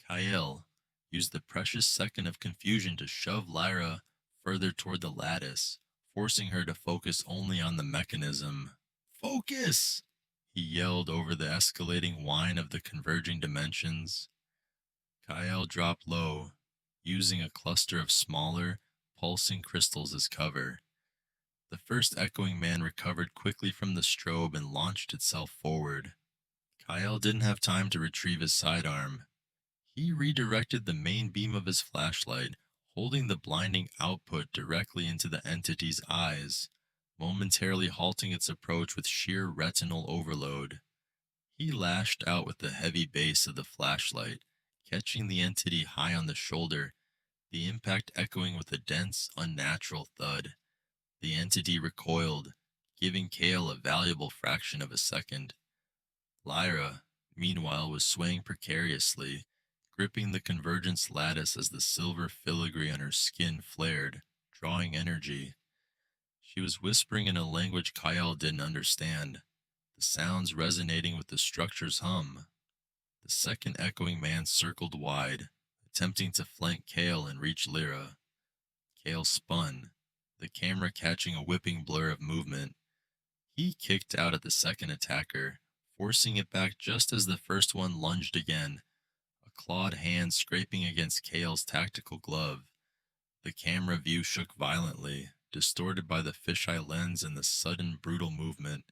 Kael used the precious second of confusion to shove Lyra further toward the lattice, forcing her to focus only on the mechanism. Focus! He yelled over the escalating whine of the converging dimensions. Kael dropped low, using a cluster of smaller, pulsing crystals as cover. The first echoing man recovered quickly from the strobe and launched itself forward. Kael didn't have time to retrieve his sidearm. He redirected the main beam of his flashlight, holding the blinding output directly into the entity's eyes, momentarily halting its approach with sheer retinal overload. He lashed out with the heavy base of the flashlight, catching the entity high on the shoulder, the impact echoing with a dense, unnatural thud. The entity recoiled, giving Kael a valuable fraction of a second. Lyra, meanwhile, was swaying precariously, gripping the convergence lattice as the silver filigree on her skin flared, drawing energy. She was whispering in a language Kael didn't understand, the sounds resonating with the structure's hum. The second echoing man circled wide, attempting to flank Kael and reach Lyra. Kael spun, the camera catching a whipping blur of movement. He kicked out at the second attacker, forcing it back just as the first one lunged again, a clawed hand scraping against Kael's tactical glove. The camera view shook violently, distorted by the fisheye lens and the sudden brutal movement.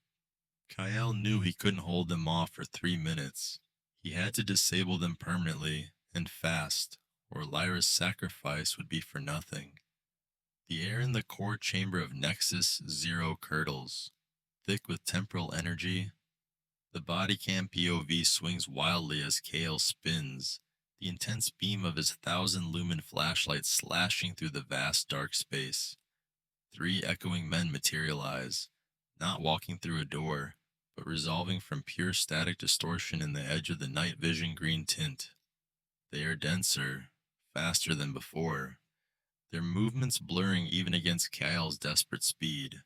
Kael knew he couldn't hold them off for 3 minutes. He had to disable them permanently, and fast, or Lyra's sacrifice would be for nothing. The air in the core chamber of Nexus Zero curdles, thick with temporal energy. The bodycam POV swings wildly as Kael spins, the intense beam of his 1,000-lumen flashlight slashing through the vast dark space. 3 echoing men materialize, not walking through a door, but resolving from pure static distortion in the edge of the night vision green tint. They are denser, faster than before, their movements blurring even against Kael's desperate speed.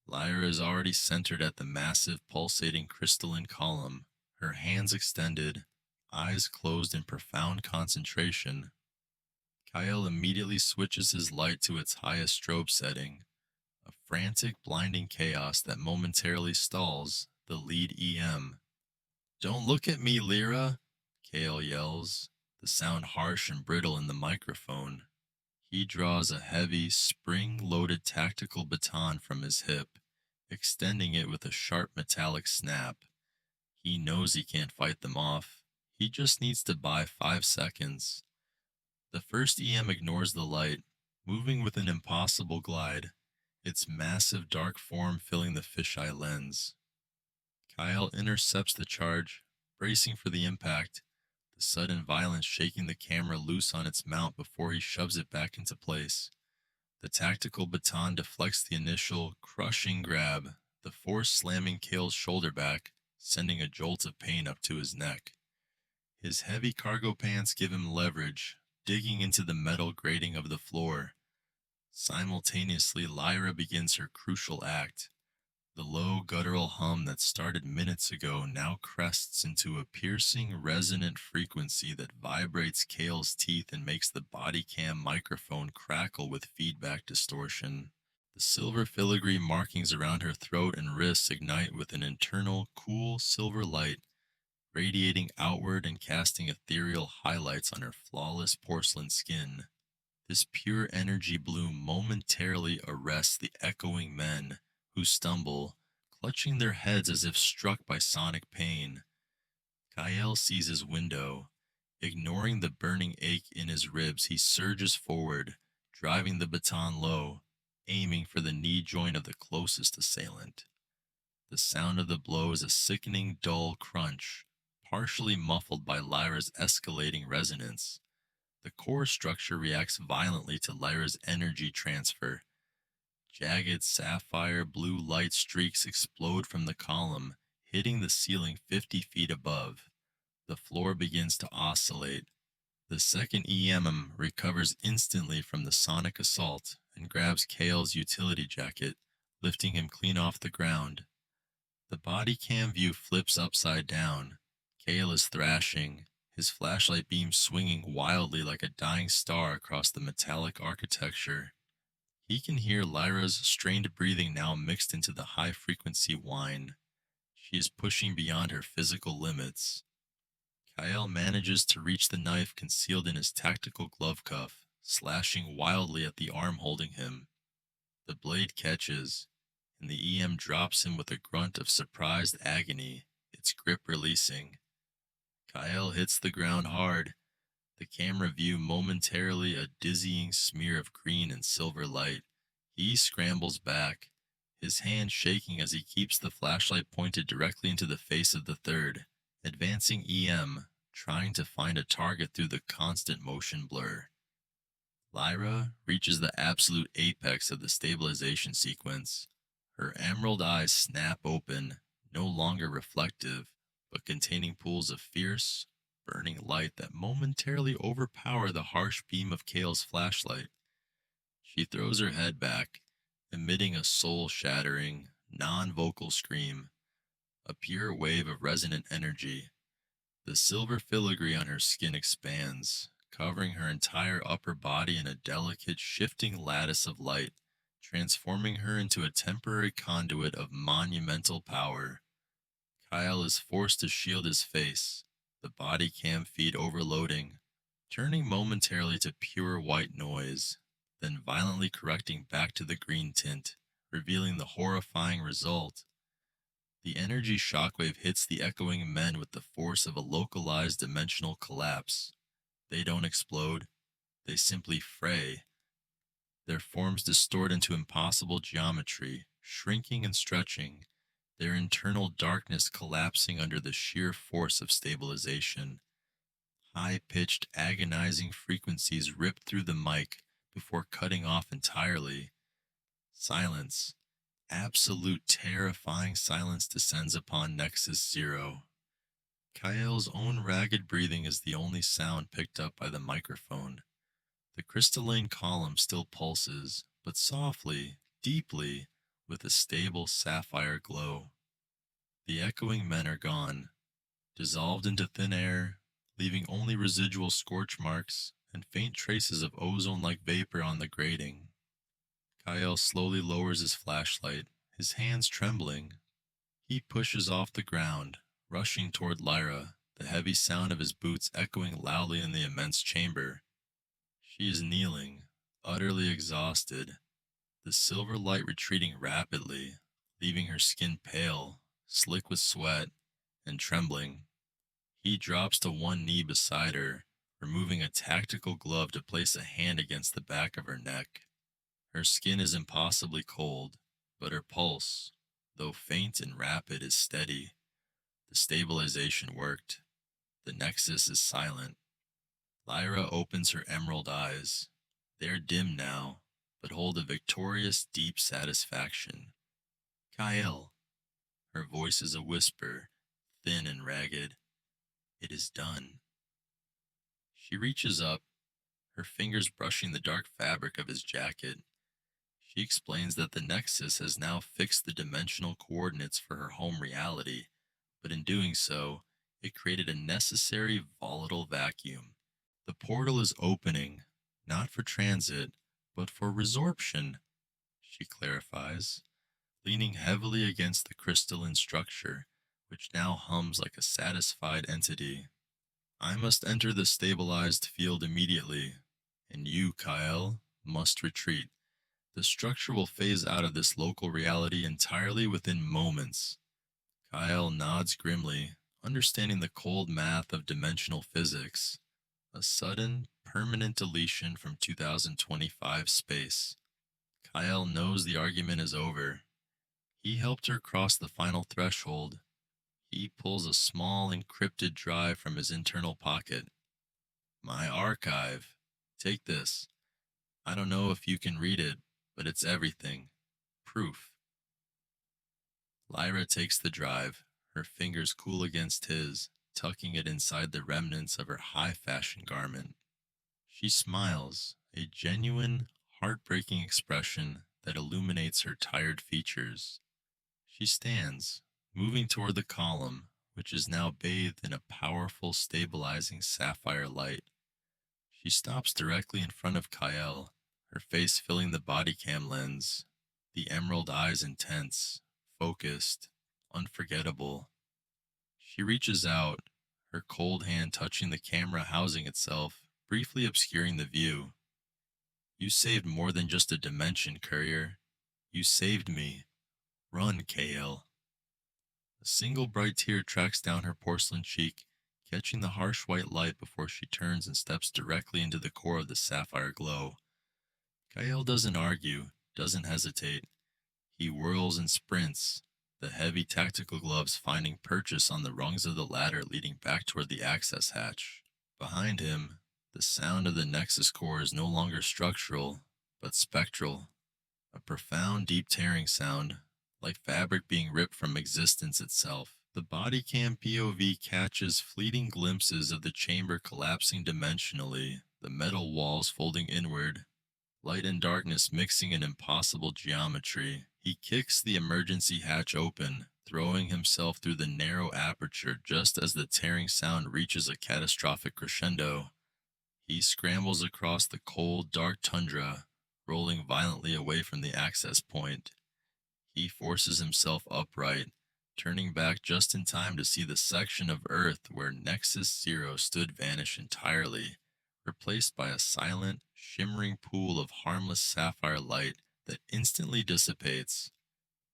Lyra is already centered at the massive pulsating crystalline column, her hands extended, eyes closed in profound concentration. Kael immediately switches his light to its highest strobe setting, a frantic, blinding chaos that momentarily stalls the lead EM. "Don't look at me, Lyra!" Kael yells, the sound harsh and brittle in the microphone. He draws a heavy, spring-loaded tactical baton from his hip, extending it with a sharp metallic snap. He knows he can't fight them off. He just needs to buy 5 seconds. The first EM ignores the light, moving with an impossible glide, its massive dark form filling the fisheye lens. Kael intercepts the charge, bracing for the impact, the sudden violence shaking the camera loose on its mount before he shoves it back into place. The tactical baton deflects the initial, crushing grab, the force slamming Kael's shoulder back, sending a jolt of pain up to his neck. His heavy cargo pants give him leverage, digging into the metal grating of the floor. Simultaneously, Lyra begins her crucial act. The low guttural hum that started minutes ago now crests into a piercing, resonant frequency that vibrates Kael's teeth and makes the bodycam microphone crackle with feedback distortion. The silver filigree markings around her throat and wrists ignite with an internal, cool silver light, radiating outward and casting ethereal highlights on her flawless porcelain skin. This pure energy bloom momentarily arrests the echoing men, who stumble, clutching their heads as if struck by sonic pain. Kael sees his window. Ignoring the burning ache in his ribs, he surges forward, driving the baton low, aiming for the knee joint of the closest assailant. The sound of the blow is a sickening, dull crunch, partially muffled by Lyra's escalating resonance. The core structure reacts violently to Lyra's energy transfer. Jagged sapphire blue light streaks explode from the column, hitting the ceiling 50 feet above. The floor begins to oscillate. The second EM recovers instantly from the sonic assault and grabs Kael's utility jacket, lifting him clean off the ground. The body cam view flips upside down. Kael is thrashing, his flashlight beam swinging wildly like a dying star across the metallic architecture. He can hear Lyra's strained breathing now mixed into the high-frequency whine. She is pushing beyond her physical limits. Kael manages to reach the knife concealed in his tactical glove cuff, slashing wildly at the arm holding him. The blade catches, and the EM drops him with a grunt of surprised agony, its grip releasing. Kael hits the ground hard, the camera view momentarily a dizzying smear of green and silver light. He scrambles back, his hand shaking as he keeps the flashlight pointed directly into the face of the third, advancing EM, trying to find a target through the constant motion blur. Lyra reaches the absolute apex of the stabilization sequence, Her emerald eyes snap open, no longer reflective, but containing pools of fierce, burning light that momentarily overpower the harsh beam of Kael's flashlight. She throws her head back, emitting a soul-shattering, non-vocal scream, a pure wave of resonant energy. The silver filigree on her skin expands, covering her entire upper body in a delicate, shifting lattice of light, transforming her into a temporary conduit of monumental power. Kyle is forced to shield his face, the body cam feed overloading, turning momentarily to pure white noise, then violently correcting back to the green tint, revealing the horrifying result. The energy shockwave hits the echoing men with the force of a localized dimensional collapse. They don't explode, they simply fray. Their forms distort into impossible geometry, shrinking and stretching, their internal darkness collapsing under the sheer force of stabilization. High-pitched, agonizing frequencies rip through the mic before cutting off entirely. Silence, absolute terrifying silence descends upon Nexus Zero. Kael's own ragged breathing is the only sound picked up by the microphone. The crystalline column still pulses, but softly, deeply, with a stable sapphire glow. The echoing men are gone, dissolved into thin air, leaving only residual scorch marks and faint traces of ozone-like vapor on the grating. Kael slowly lowers his flashlight, his hands trembling. He pushes off the ground, rushing toward Lyra, the heavy sound of his boots echoing loudly in the immense chamber. She is kneeling, utterly exhausted, the silver light retreating rapidly, leaving her skin pale, slick with sweat, and trembling. He drops to one knee beside her, removing a tactical glove to place a hand against the back of her neck. Her skin is impossibly cold, but her pulse, though faint and rapid, is steady. The stabilization worked. The Nexus is silent. Lyra opens her emerald eyes. They're dim now, but hold a victorious, deep satisfaction. Kael. Her voice is a whisper, thin and ragged. It is done. She reaches up, her fingers brushing the dark fabric of his jacket. She explains that the Nexus has now fixed the dimensional coordinates for her home reality, but in doing so, it created a necessary volatile vacuum. The portal is opening, not for transit, but for resorption, she clarifies, leaning heavily against the crystalline structure, which now hums like a satisfied entity. I must enter the stabilized field immediately, and you, Kael, must retreat. The structure will phase out of this local reality entirely within moments. Kael nods grimly, understanding the cold math of dimensional physics. A sudden, permanent deletion from 2025 space. Kael knows the argument is over. He helped her cross the final threshold. He pulls a small encrypted drive from his internal pocket. My archive. Take this. I don't know if you can read it, but it's everything. Proof. Lyra takes the drive, her fingers cool against his, tucking it inside the remnants of her high-fashion garment. She smiles, a genuine, heartbreaking expression that illuminates her tired features. She stands, moving toward the column, which is now bathed in a powerful, stabilizing sapphire light. She stops directly in front of Kael, her face filling the bodycam lens, the emerald eyes intense, focused, unforgettable. She reaches out, her cold hand touching the camera housing itself, briefly obscuring the view. You saved more than just a dimension, courier. You saved me. Run, Kael. A single bright tear tracks down her porcelain cheek, catching the harsh white light before she turns and steps directly into the core of the sapphire glow. Kael doesn't argue, doesn't hesitate. He whirls and sprints, the heavy tactical gloves finding purchase on the rungs of the ladder leading back toward the access hatch. Behind him, the sound of the Nexus core is no longer structural, but spectral. A profound, deep tearing sound, like fabric being ripped from existence itself. The bodycam POV catches fleeting glimpses of the chamber collapsing dimensionally, the metal walls folding inward, light and darkness mixing in impossible geometry. He kicks the emergency hatch open, throwing himself through the narrow aperture just as the tearing sound reaches a catastrophic crescendo. He scrambles across the cold, dark tundra, rolling violently away from the access point. He forces himself upright, turning back just in time to see the section of Earth where Nexus Zero stood vanish entirely, replaced by a silent, shimmering pool of harmless sapphire light that instantly dissipates.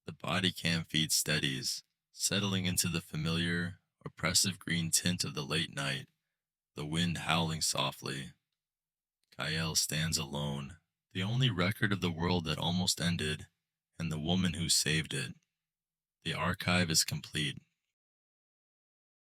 The body cam feed steadies, settling into the familiar, oppressive green tint of the late night, the wind howling softly. Kael stands alone, the only record of the world that almost ended, and the woman who saved it. The archive is complete,